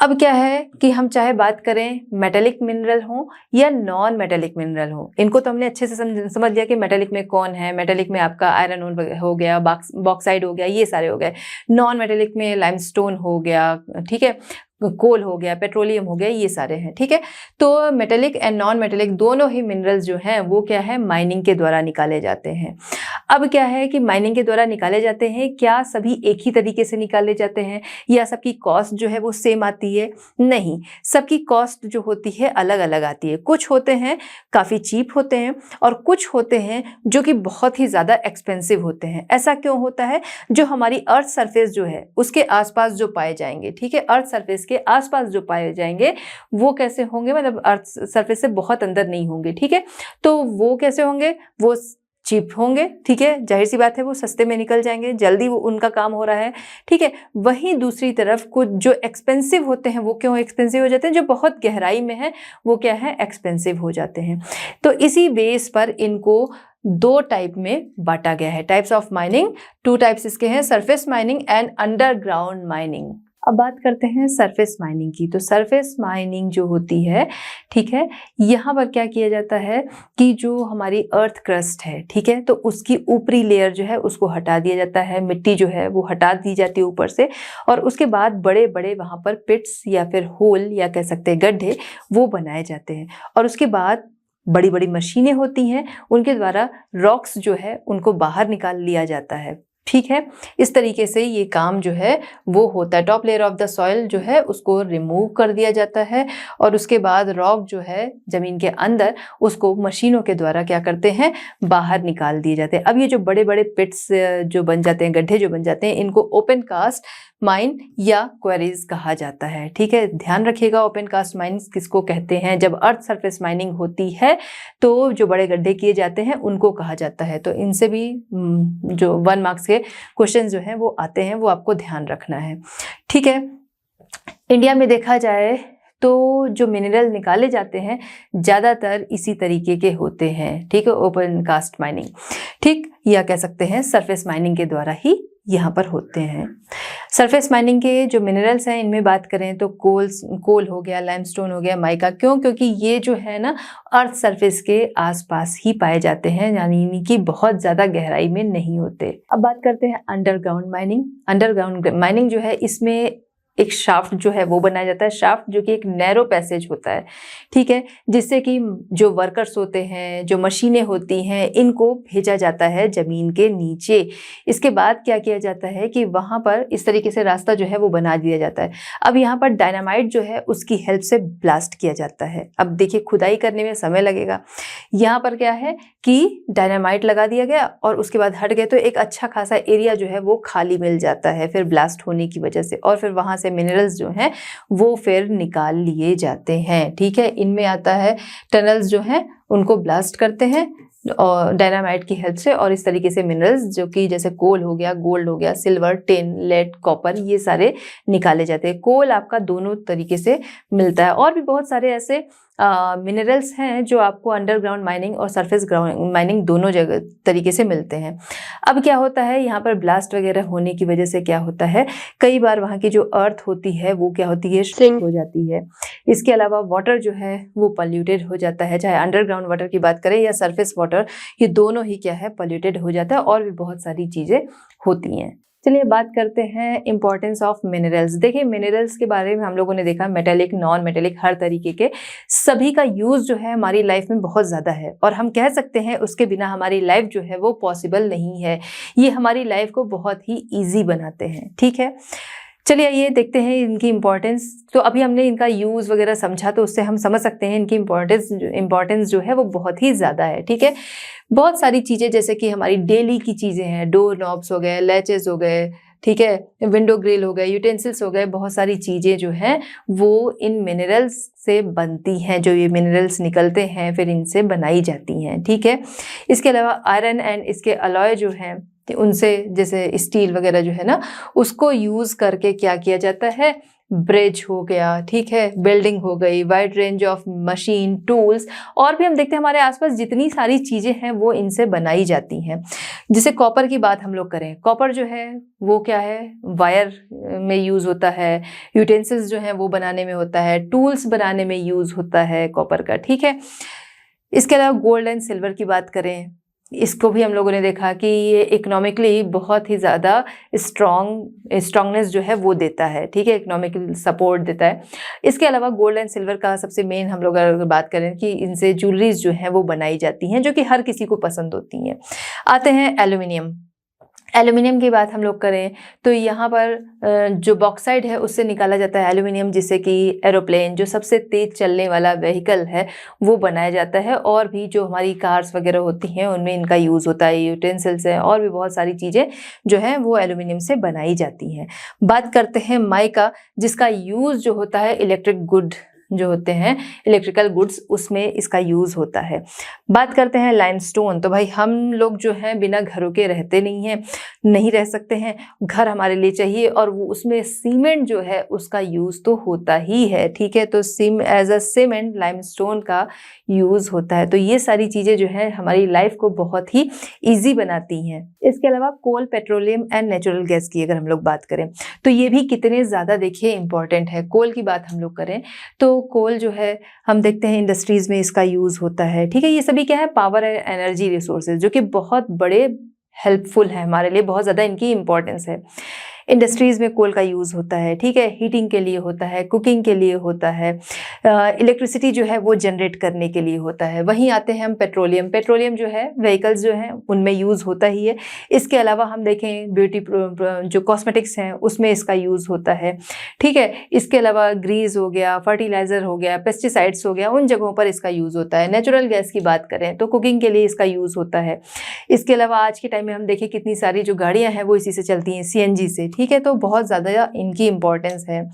अब क्या है कि हम चाहे बात करें मेटेलिक मिनरल हो या नॉन मेटेलिक मिनरल हो, इनको तो हमने अच्छे से समझ लिया कि मेटेलिक में कौन है। मेटेलिक में आपका आयरन ओर हो गया, बॉक्साइड हो गया, ये सारे हो गए। नॉन मेटेलिक में लाइमस्टोन हो गया, ठीक है, कोल हो गया, पेट्रोलियम हो गया, ये सारे हैं, ठीक है। तो मेटेलिक एंड नॉन मेटेलिक दोनों ही मिनरल्स जो हैं वो क्या है, माइनिंग के द्वारा निकाले जाते हैं। अब क्या है कि माइनिंग के द्वारा निकाले जाते हैं, क्या सभी एक ही तरीके से निकाले जाते हैं या सबकी कॉस्ट जो है वो सेम आती है? नहीं, सबकी कॉस्ट जो होती है अलग अलग आती है। कुछ होते हैं काफ़ी चीप होते हैं और कुछ होते हैं जो कि बहुत ही ज़्यादा एक्सपेंसिव होते हैं। ऐसा क्यों होता है? जो हमारी अर्थ सरफेस जो है उसके आसपास जो पाए जाएंगे, ठीक है, अर्थ सरफेस के आसपास जो पाए जाएंगे वो कैसे होंगे, मतलब अर्थ सरफेस से बहुत अंदर नहीं होंगे, ठीक है। तो वो कैसे होंगे? वो चीप होंगे, ठीक है, जाहिर सी बात है, वो सस्ते में निकल जाएंगे, जल्दी वो उनका काम हो रहा है, ठीक है। वहीं दूसरी तरफ कुछ जो एक्सपेंसिव होते हैं, वो क्यों एक्सपेंसिव हो जाते हैं? जो बहुत गहराई में है वो क्या है, एक्सपेंसिव हो जाते हैं। तो इसी बेस पर इनको दो टाइप में बांटा गया है, टाइप्स ऑफ माइनिंग। 2 टाइप्स इसके हैं, surface mining and underground mining. अब बात करते हैं सरफेस माइनिंग की। तो सरफेस माइनिंग जो होती है, ठीक है, यहाँ पर क्या किया जाता है कि जो हमारी अर्थ क्रस्ट है, ठीक है, तो उसकी ऊपरी लेयर जो है उसको हटा दिया जाता है, मिट्टी जो है वो हटा दी जाती है ऊपर से, और उसके बाद बड़े बड़े वहाँ पर पिट्स या फिर होल या कह सकते हैं गड्ढे वो बनाए जाते हैं। और उसके बाद बड़ी बड़ी मशीनें होती हैं, उनके द्वारा रॉक्स जो है उनको बाहर निकाल लिया जाता है, ठीक है। इस तरीके से ये काम जो है वो होता है। Top layer of the soil जो है उसको रिमूव कर दिया जाता है और उसके बाद रॉक जो है जमीन के अंदर उसको मशीनों के द्वारा क्या करते हैं, बाहर निकाल दिए जाते हैं। अब ये जो बड़े बड़े पिट्स जो बन जाते हैं, गड्ढे जो बन जाते हैं, इनको ओपन कास्ट माइन या क्वेरीज कहा जाता है, ठीक है। ध्यान रखिएगा, ओपन कास्ट माइन्स किसको कहते हैं? जब अर्थ सरफेस माइनिंग होती है तो जो बड़े गड्ढे किए जाते हैं उनको कहा जाता है। तो इनसे भी जो 1 मार्क्स के क्वेश्चन जो हैं वो आते हैं, वो आपको ध्यान रखना है, ठीक है। इंडिया में देखा जाए तो जो मिनरल निकाले जाते हैं ज़्यादातर इसी तरीके के होते हैं, ठीक है, ओपन कास्ट माइनिंग, ठीक, या कह सकते हैं सरफेस माइनिंग के द्वारा ही यहाँ पर होते हैं। सरफेस माइनिंग के जो मिनरल्स हैं इनमें बात करें तो कोल हो गया, लाइमस्टोन हो गया, माइका। क्यों? क्योंकि ये जो है ना अर्थ सरफेस के आसपास ही पाए जाते हैं, यानी कि बहुत ज़्यादा गहराई में नहीं होते। अब बात करते हैं अंडरग्राउंड माइनिंग। अंडरग्राउंड माइनिंग जो है इसमें एक शाफ्ट जो है वो बनाया जाता है, शाफ्ट जो कि एक नैरो पैसेज होता है, ठीक है, जिससे कि जो वर्कर्स होते हैं, जो मशीनें होती हैं, इनको भेजा जाता है ज़मीन के नीचे। इसके बाद क्या किया जाता है कि वहाँ पर इस तरीके से रास्ता जो है वो बना दिया जाता है। अब यहाँ पर डायनामाइट जो है उसकी हेल्प से ब्लास्ट किया जाता है। अब देखिए खुदाई करने में समय लगेगा, यहाँ पर क्या है कि डायनामाइट लगा दिया गया और उसके बाद हट गए तो एक अच्छा खासा एरिया जो है वो खाली मिल जाता है फिर ब्लास्ट होने की वजह से, और फिर वहाँ से मिनरल्स जो हैं वो फिर निकाल लिए जाते हैं, ठीक है। इनमें आता है टनल्स जो हैं उनको ब्लास्ट करते हैं और डायनामाइट की हेल्प से, और इस तरीके से मिनरल्स जो कि जैसे कोल हो गया, गोल्ड हो गया, सिल्वर, टिन, लेड, कॉपर, ये सारे निकाले जाते हैं। कोल आपका दोनों तरीके से मिलता है और भी बहुत सारे ऐसे मिनरल्स हैं जो आपको अंडरग्राउंड माइनिंग और सरफेस ग्राउंड माइनिंग दोनों जगह तरीके से मिलते हैं। अब क्या होता है, यहाँ पर ब्लास्ट वगैरह होने की वजह से क्या होता है, कई बार वहाँ की जो अर्थ होती है वो क्या होती है, श्रिंक हो जाती है। इसके अलावा वाटर जो है वो पॉल्यूटेड हो जाता है, चाहे अंडरग्राउंड वाटर की बात करें या सरफेस वाटर, ये दोनों ही क्या है पॉल्यूटेड हो जाता है, और भी बहुत सारी चीज़ें होती हैं। चलिए बात करते हैं इंपॉर्टेंस ऑफ मिनरल्स। देखिए मिनरल्स के बारे में हम लोगों ने देखा मेटेलिक, नॉन मेटेलिक, हर तरीके के सभी का यूज़ जो है हमारी लाइफ में बहुत ज़्यादा है, और हम कह सकते हैं उसके बिना हमारी लाइफ जो है वो पॉसिबल नहीं है। ये हमारी लाइफ को बहुत ही ईजी बनाते हैं, ठीक है। चलिए ये देखते हैं इनकी इम्पोर्टेंस। तो अभी हमने इनका यूज़ वगैरह समझा, तो उससे हम समझ सकते हैं इनकी इम्पोर्टेंस जो है वो बहुत ही ज़्यादा है, ठीक है। बहुत सारी चीज़ें जैसे कि हमारी डेली की चीज़ें हैं, डोर नॉब्स हो गए, लैचेस हो गए, ठीक है, विंडो ग्रिल हो गए, यूटेंसिल्स हो गए, बहुत सारी चीज़ें जो हैं वो इन मिनरल्स से बनती हैं। जो ये मिनरल्स निकलते हैं फिर इनसे बनाई जाती हैं, ठीक है। इसके अलावा आयरन एंड इसके अलॉय जो हैं उनसे, जैसे स्टील वगैरह जो है ना, उसको यूज़ करके क्या किया जाता है, ब्रिज हो गया, ठीक है, बिल्डिंग हो गई, wide range of machine, tools, और भी हम देखते हैं हमारे आसपास जितनी सारी चीज़ें हैं वो इनसे बनाई जाती हैं। जैसे कॉपर की बात हम लोग करें, कॉपर जो है वो क्या है, वायर में यूज़ होता है, यूटेंसिल्स जो हैं वो बनाने में होता है, टूल्स बनाने में यूज़ होता है कॉपर का, ठीक है। इसके अलावा गोल्ड एंड सिल्वर की बात करें, इसको भी हम लोगों ने देखा कि ये इकोनॉमिकली बहुत ही ज़्यादा स्ट्रॉन्गनेस जो है वो देता है, ठीक है, इकोनॉमिकल सपोर्ट देता है। इसके अलावा गोल्ड एंड सिल्वर का सबसे मेन हम लोग अगर बात करें कि इनसे ज्वेलरीज जो हैं वो बनाई जाती हैं, जो कि हर किसी को पसंद होती हैं। आते हैं एल्यूमिनियम। एल्यूमिनियम की बात हम लोग करें तो यहाँ पर जो बॉक्साइड है उससे निकाला जाता है एल्यूमिनियम, जिससे कि एरोप्लेन जो सबसे तेज़ चलने वाला व्हीकल है वो बनाया जाता है, और भी जो हमारी कार्स वगैरह होती हैं उनमें इनका यूज़ होता है, यूटेंसिल्स हैं और भी बहुत सारी चीज़ें जो हैं वो एल्यूमिनियम से बनाई जाती हैं। बात करते हैं माइका, जिसका यूज़ जो होता है इलेक्ट्रिक गुड जो होते हैं, इलेक्ट्रिकल गुड्स, उसमें इसका यूज़ होता है। बात करते हैं लाइमस्टोन, तो भाई हम लोग जो हैं बिना घरों के रहते नहीं हैं, नहीं रह सकते हैं, घर हमारे लिए चाहिए, और वो उसमें सीमेंट जो है उसका यूज़ तो होता ही है, ठीक है। तो एज अ सीमेंट लाइमस्टोन का यूज़ होता है। तो ये सारी चीज़ें जो है हमारी लाइफ को बहुत ही ईजी बनाती हैं। इसके अलावा कोल, पेट्रोलियम एंड नेचुरल गैस की अगर हम लोग बात करें तो ये भी कितने ज़्यादा देखिए इंपॉर्टेंट है। कोल की बात हम लोग करें तो कोल जो है हम देखते हैं इंडस्ट्रीज में इसका यूज़ होता है, ठीक है। ये सभी क्या है, पावर एंड एनर्जी रिसोर्सेज, जो कि बहुत बड़े हेल्पफुल है हमारे लिए, बहुत ज़्यादा इनकी इंपॉर्टेंस है। इंडस्ट्रीज़ में कोल का यूज़ होता है, ठीक है, हीटिंग के लिए होता है, कुकिंग के लिए होता है, इलेक्ट्रिसिटी जो है वो जनरेट करने के लिए होता है। वहीं आते हैं हम पेट्रोलियम। पेट्रोलियम जो है व्हीकल्स जो हैं उनमें यूज़ होता ही है। इसके अलावा हम देखें ब्यूटी जो कॉस्मेटिक्स हैं उसमें इसका यूज़ होता है, ठीक है। इसके अलावा ग्रीस हो गया, फर्टिलाइज़र हो गया, पेस्टिसाइड्स हो गया, उन जगहों पर इसका यूज़ होता है। नेचुरल गैस की बात करें तो कुकिंग के लिए इसका यूज़ होता है। इसके अलावा आज के टाइम में हम देखें कितनी सारी जो गाड़ियाँ हैं वो इसी से चलती हैं, CNG से, ठीक है। तो बहुत ज़्यादा इनकी इम्पोर्टेंस है।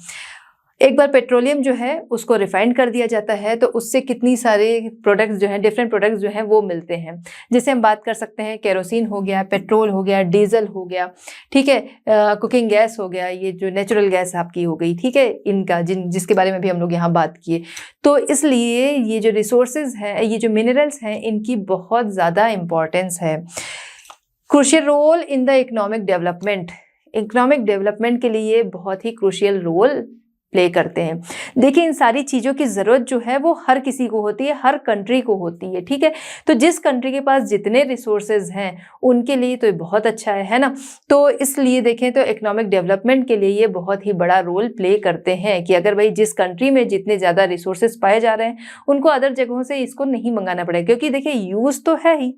एक बार पेट्रोलियम जो है उसको रिफाइंड कर दिया जाता है तो उससे कितनी सारे प्रोडक्ट्स जो हैं, डिफरेंट प्रोडक्ट्स जो हैं वो मिलते हैं। जैसे हम बात कर सकते हैं केरोसिन हो गया, पेट्रोल हो गया, डीजल हो गया, ठीक है, कुकिंग गैस हो गया, ये जो नेचुरल गैस आपकी हो गई, ठीक है, इनका जिसके बारे में भी हम लोग यहाँ बात किए। तो इसलिए ये जो रिसोर्सेज हैं, ये जो मिनरल्स हैं, इनकी बहुत ज़्यादा इम्पोर्टेंस है। Crucial role in the economic development, economic development के लिए बहुत ही क्रूशियल रोल प्ले करते हैं। देखिए इन सारी चीज़ों की ज़रूरत जो है वो हर किसी को होती है, हर कंट्री को होती है, ठीक है। तो जिस कंट्री के पास जितने रिसोर्सेज हैं उनके लिए तो ये बहुत अच्छा है ना। तो इसलिए देखें तो इकोनॉमिक डेवलपमेंट के लिए ये बहुत ही बड़ा रोल प्ले करते हैं कि अगर भाई जिस कंट्री में जितने ज़्यादा रिसोर्सेज पाए जा रहे हैं उनको अदर जगहों से इसको नहीं मंगाना पड़ेगा, क्योंकि देखिए यूज़ तो है ही,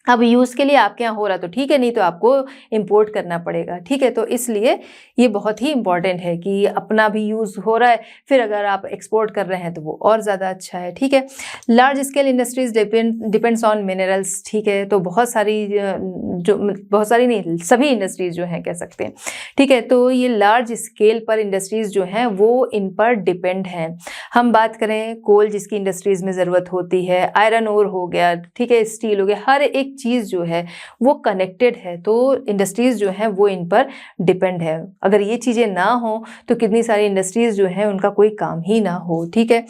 अब यूज़ के लिए आपके यहाँ हो रहा तो ठीक है, नहीं तो आपको इंपोर्ट करना पड़ेगा, ठीक है। तो इसलिए ये बहुत ही इंपॉर्टेंट है कि अपना भी यूज़ हो रहा है, फिर अगर आप एक्सपोर्ट कर रहे हैं तो वो और ज़्यादा अच्छा है, ठीक है। Large scale industries depends on minerals, ठीक है। तो बहुत सारी नहीं, सभी इंडस्ट्रीज जो हैं कह सकते हैं, ठीक है। तो ये लार्ज स्केल पर इंडस्ट्रीज जो हैं वो इन पर डिपेंड हैं। हम बात करें कोल जिसकी इंडस्ट्रीज में ज़रूरत होती है, आयरन ओर हो गया, ठीक है, स्टील हो गया, हर एक चीज़ जो है वो कनेक्टेड है, तो इंडस्ट्रीज जो हैं वो इन पर डिपेंड है। अगर ये चीज़ें ना हो तो कितनी सारी इंडस्ट्रीज जो हैं उनका कोई काम ही ना हो, ठीक है।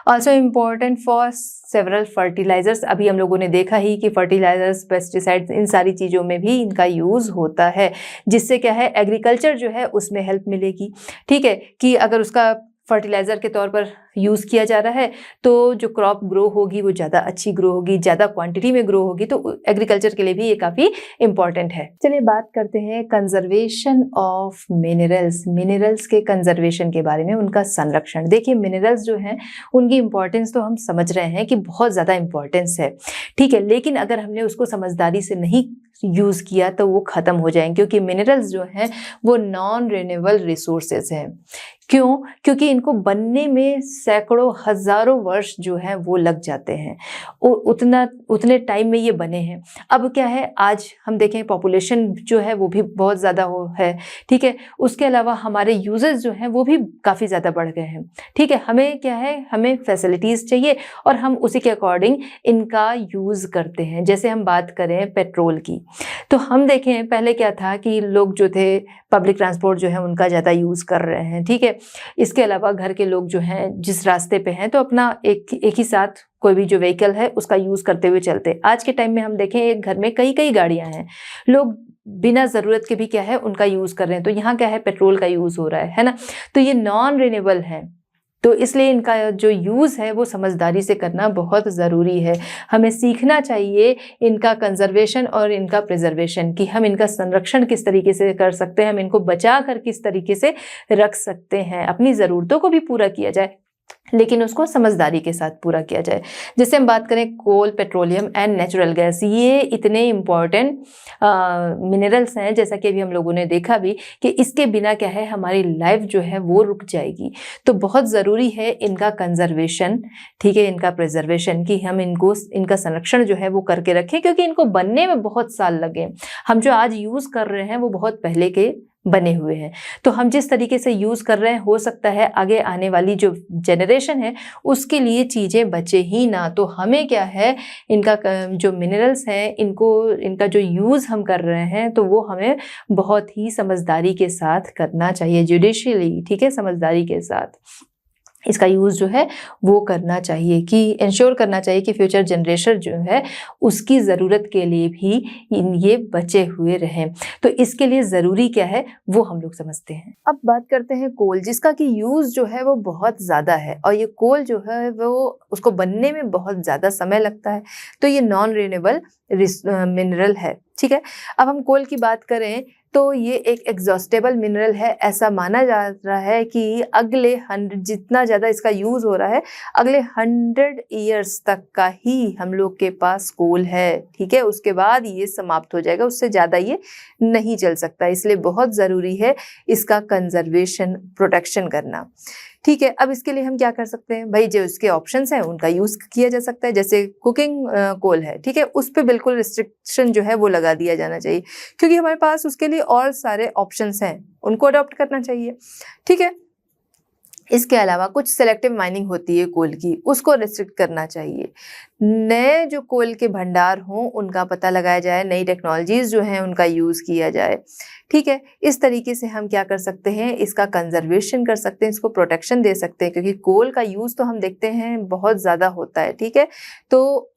Also important for several fertilisers, अभी हम लोगों ने देखा ही कि फर्टिलाइजर्स, पेस्टिसाइड्स, इन सारी चीज़ों में भी इनका यूज़ होता है, जिससे क्या है एग्रीकल्चर जो है उसमें हेल्प मिलेगी, ठीक है। कि अगर उसका फर्टिलाइज़र के तौर पर यूज़ किया जा रहा है तो जो क्रॉप ग्रो होगी वो ज़्यादा अच्छी ग्रो होगी, ज़्यादा क्वांटिटी में ग्रो होगी, तो एग्रीकल्चर के लिए भी ये काफ़ी इंपॉर्टेंट है। चलिए बात करते हैं कंजर्वेशन ऑफ मिनरल्स, मिनरल्स के कंजर्वेशन के बारे में, उनका संरक्षण। देखिए मिनरल्स जो हैं उनकी इंपॉर्टेंस तो हम समझ रहे हैं कि बहुत ज़्यादा इंपॉर्टेंस है, ठीक है, लेकिन अगर हमने उसको समझदारी से नहीं यूज़ किया तो वो ख़त्म हो जाएंगे, क्योंकि मिनरल्स जो हैं वो नॉन रिन्यूएबल रिसोर्सेज हैं। क्यों? क्योंकि इनको बनने में सैकड़ों हज़ारों वर्ष जो हैं वो लग जाते हैं, उतने टाइम में ये बने हैं। अब क्या है, आज हम देखें पॉपुलेशन जो है वो भी बहुत ज़्यादा है, ठीक है। उसके अलावा हमारे यूजेस जो हैं वो भी काफ़ी ज़्यादा बढ़ गए हैं, ठीक है। हमें क्या है, हमें फैसिलिटीज़ चाहिए और हम उसी के अकॉर्डिंग इनका यूज़ करते हैं। जैसे हम बात करें पेट्रोल की, तो हम देखें पहले क्या था कि लोग जो थे पब्लिक ट्रांसपोर्ट जो है उनका ज़्यादा यूज़ कर रहे हैं, ठीक है। इसके अलावा घर के लोग जो हैं जिस रास्ते पे हैं तो अपना एक ही साथ कोई भी जो व्हीकल है उसका यूज़ करते हुए चलते। आज के टाइम में हम देखें एक घर में कई कई गाड़ियां हैं, लोग बिना ज़रूरत के भी क्या है उनका यूज़ कर रहे हैं, तो यहाँ क्या है पेट्रोल का यूज़ हो रहा है ना। तो ये नॉन रिन्यूएबल है, तो इसलिए इनका जो यूज़ है वो समझदारी से करना बहुत ज़रूरी है। हमें सीखना चाहिए इनका कंजर्वेशन और इनका प्रिजर्वेशन, कि हम इनका संरक्षण किस तरीके से कर सकते हैं, हम इनको बचा कर किस तरीके से रख सकते हैं। अपनी ज़रूरतों को भी पूरा किया जाए लेकिन उसको समझदारी के साथ पूरा किया जाए। जैसे हम बात करें कोल, पेट्रोलियम एंड नेचुरल गैस, ये इतने इम्पॉर्टेंट मिनरल्स हैं, जैसा कि अभी हम लोगों ने देखा भी कि इसके बिना क्या है हमारी लाइफ जो है वो रुक जाएगी। तो बहुत ज़रूरी है इनका कंजर्वेशन, ठीक है, इनका प्रिजर्वेशन, कि हम इनका संरक्षण जो है वो करके रखें, क्योंकि इनको बनने में बहुत साल लगे। हम जो आज यूज़ कर रहे हैं वो बहुत पहले के बने हुए हैं, तो हम जिस तरीके से यूज़ कर रहे हैं हो सकता है आगे आने वाली जो जनरेशन है उसके लिए चीज़ें बचे ही ना। तो हमें क्या है इनका जो मिनरल्स हैं इनका जो यूज़ हम कर रहे हैं तो वो हमें बहुत ही समझदारी के साथ करना चाहिए, जुडिशियली, ठीक है, समझदारी के साथ इसका यूज़ जो है वो करना चाहिए, कि इंश्योर करना चाहिए कि फ्यूचर जनरेशन जो है उसकी ज़रूरत के लिए भी ये बचे हुए रहें। तो इसके लिए ज़रूरी क्या है वो हम लोग समझते हैं। अब बात करते हैं कोल, जिसका कि यूज़ जो है वो बहुत ज़्यादा है, और ये कोल जो है वो उसको बनने में बहुत ज़्यादा समय लगता है। तो ये नॉन रिन्यूएबल मिनरल है, ठीक है। अब हम कोल की बात करें तो ये एक एग्जॉस्टेबल मिनरल है। ऐसा माना जा रहा है कि अगले 100, जितना ज़्यादा इसका यूज़ हो रहा है, अगले 100 ईयर्स तक का ही हम लोग के पास कोल है, ठीक है। उसके बाद ये समाप्त हो जाएगा, उससे ज़्यादा ये नहीं चल सकता। इसलिए बहुत ज़रूरी है इसका कंजर्वेशन, प्रोटेक्शन करना, ठीक है। अब इसके लिए हम क्या कर सकते हैं भाई, जो इसके ऑप्शंस हैं उनका यूज़ किया जा सकता है। जैसे कुकिंग कोल है, ठीक है, उस पर बिल्कुल रिस्ट्रिक्शन जो है वो लगा दिया जाना चाहिए, क्योंकि हमारे पास उसके लिए और सारे ऑप्शंस हैं, उनको अडॉप्ट करना चाहिए, ठीक है। इसके अलावा कुछ सेलेक्टिव माइनिंग होती है कोल की, उसको रिस्ट्रिक्ट करना चाहिए। नए जो कोल के भंडार हों उनका पता लगाया जाए, नई टेक्नोलॉजीज़ जो हैं उनका यूज़ किया जाए, ठीक है। इस तरीके से हम क्या कर सकते हैं, इसका कंजर्वेशन कर सकते हैं, इसको प्रोटेक्शन दे सकते हैं, क्योंकि कोल का यूज़ तो हम देखते हैं बहुत ज़्यादा होता है, ठीक है। तो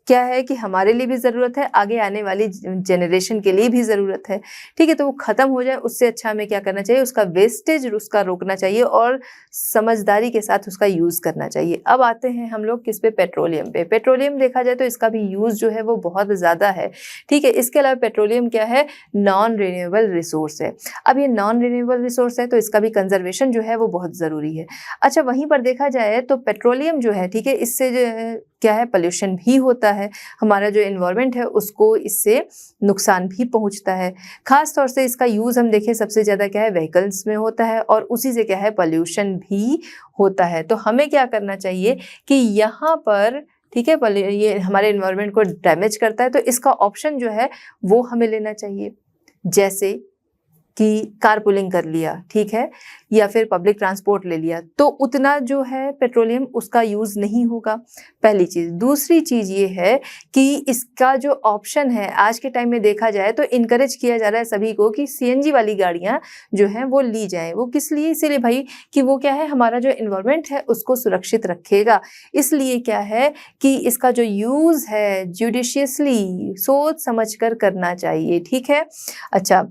क्या है कि हमारे लिए भी ज़रूरत है, आगे आने वाली जनरेशन के लिए भी ज़रूरत है, ठीक है। तो वो ख़त्म हो जाए उससे अच्छा हमें क्या करना चाहिए, उसका वेस्टेज उसका रोकना चाहिए और समझदारी के साथ उसका यूज़ करना चाहिए। अब आते हैं हम लोग किस पे, पेट्रोलियम पे। पेट्रोलियम देखा जाए तो इसका भी यूज़ जो है वो बहुत ज़्यादा है, ठीक है। इसके अलावा पेट्रोलियम क्या है, नॉन रिन्यूएबल रिसोर्स है। अब ये नॉन रिन्यूएबल रिसोर्स है तो इसका भी कंजर्वेशन जो है वो बहुत ज़रूरी है। अच्छा, वहीं पर देखा जाए तो पेट्रोलियम जो है, ठीक है, इससे जो है क्या है, पोल्यूशन भी होता है, हमारा जो एनवायरनमेंट है उसको इससे नुकसान भी पहुंचता है। खास तौर से इसका यूज़ हम देखें सबसे ज़्यादा क्या है, व्हीकल्स में होता है, और उसी से क्या है पोल्यूशन भी होता है। तो हमें क्या करना चाहिए कि यहाँ पर, ठीक है, ये हमारे एनवायरनमेंट को डैमेज करता है, तो इसका ऑप्शन जो है वो हमें लेना चाहिए। जैसे कि कारपूलिंग कर लिया, ठीक है, या फिर पब्लिक ट्रांसपोर्ट ले लिया, तो उतना जो है पेट्रोलियम उसका यूज़ नहीं होगा, पहली चीज़। दूसरी चीज़ ये है कि इसका जो ऑप्शन है आज के टाइम में देखा जाए तो इनकरेज किया जा रहा है सभी को कि सीएनजी वाली गाड़ियाँ जो हैं वो ली जाएँ। वो किस लिए, इसीलिए भाई कि वो क्या है, हमारा जो एनवायरनमेंट है उसको सुरक्षित रखेगा। इसलिए क्या है कि इसका जो यूज़ है जुडिशियसली, सोच समझ कर करना चाहिए, ठीक है। अच्छा,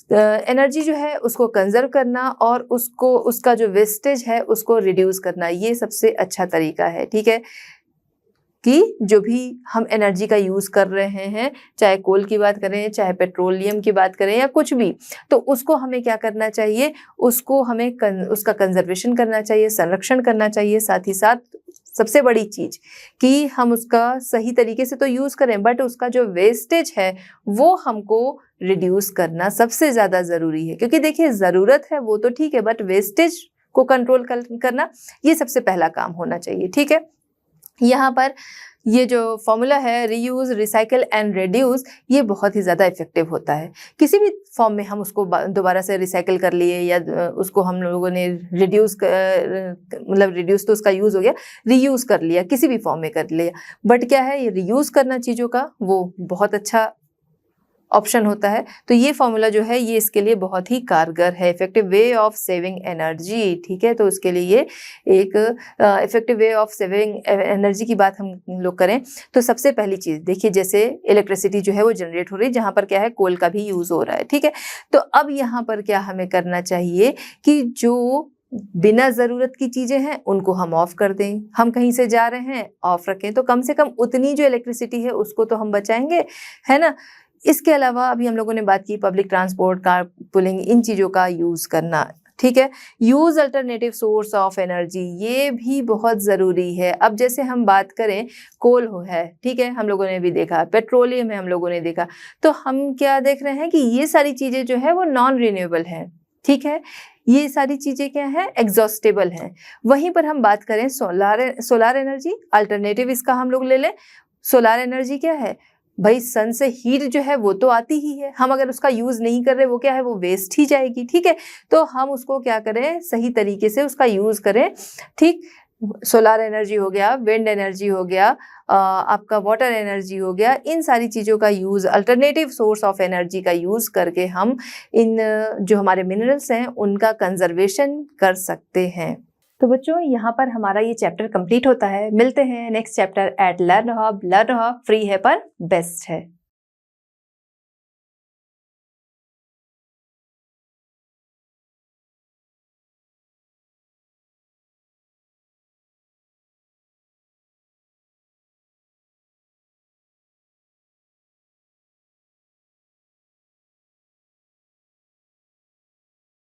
एनर्जी जो है उसको कंजर्व करना और उसका जो वेस्टेज है उसको रिड्यूस करना, ये सबसे अच्छा तरीका है, ठीक है। कि जो भी हम एनर्जी का यूज़ कर रहे हैं, चाहे कोल की बात करें, चाहे पेट्रोलियम की बात करें या कुछ भी, तो उसको हमें क्या करना चाहिए, उसको हमें उसका कंजर्वेशन करना चाहिए, संरक्षण करना चाहिए। साथ ही साथ सबसे बड़ी चीज़ कि हम उसका सही तरीके से तो यूज़ करें, बट उसका जो वेस्टेज है वो हमको रिड्यूस करना सबसे ज़्यादा ज़रूरी है। क्योंकि देखिए ज़रूरत है वो तो ठीक है, बट वेस्टेज को कंट्रोल करना ये सबसे पहला काम होना चाहिए, ठीक है। यहाँ पर ये जो फॉर्मूला है रीयूज़, रिसाइकल एंड रिड्यूस, ये बहुत ही ज़्यादा इफेक्टिव होता है। किसी भी फॉर्म में हम उसको दोबारा से रिसाइकल कर लिए या उसको हम लोगों ने रिड्यूस मतलब रिड्यूस तो उसका यूज़ हो गया, रीयूज़ कर लिया, किसी भी फॉर्म में कर लिया, बट क्या है ये रीयूज़ करना चीज़ों का वो बहुत अच्छा ऑप्शन होता है। तो ये फॉर्मूला जो है ये इसके लिए बहुत ही कारगर है, effective way of saving energy. ठीक है, तो उसके लिए ये एक effective way of saving energy की बात हम लोग करें तो सबसे पहली चीज़ देखिए, जैसे इलेक्ट्रिसिटी जो है वो जनरेट हो रही है, जहाँ पर क्या है कोल का भी यूज़ हो रहा है। ठीक है, तो अब यहाँ पर क्या हमें करना चाहिए कि जो बिना ज़रूरत की चीज़ें हैं उनको हम ऑफ कर दें। हम कहीं से जा रहे हैं ऑफ रखें, तो कम से कम उतनी जो इलेक्ट्रिसिटी है उसको तो हम बचाएंगे, है ना। इसके अलावा अभी हम लोगों ने बात की पब्लिक ट्रांसपोर्ट, कार पुलिंग, इन चीज़ों का यूज़ करना। ठीक है, use alternative source of energy, ये भी बहुत ज़रूरी है। अब जैसे हम बात करें कोल हो है, ठीक है, हम लोगों ने भी देखा, पेट्रोलियम है हम लोगों ने देखा, तो हम क्या देख रहे हैं कि ये सारी चीज़ें जो है वो नॉन रिन्यूएबल हैं। ठीक है, ये सारी चीज़ें क्या हैं, एग्जॉस्टेबल हैं। वहीं पर हम बात करें सोलार एनर्जी, अल्टरनेटिव इसका हम लोग ले लें। सोलार एनर्जी क्या है भाई, सन से हीट जो है वो तो आती ही है, हम अगर उसका यूज़ नहीं कर रहे वो क्या है, वो वेस्ट ही जाएगी। ठीक है, तो हम उसको क्या करें, सही तरीके से उसका यूज़ करें। ठीक, सोलार एनर्जी हो गया, विंड एनर्जी हो गया, आपका वाटर एनर्जी हो गया, इन सारी चीज़ों का use, alternative source of energy का यूज़ करके हम इन जो हमारे मिनरल्स हैं उनका कंजर्वेशन कर सकते हैं। तो बच्चों यहाँ पर हमारा ये चैप्टर कंप्लीट होता है। मिलते हैं next chapter at Learn Hub. Learn Hub free है पर बेस्ट है।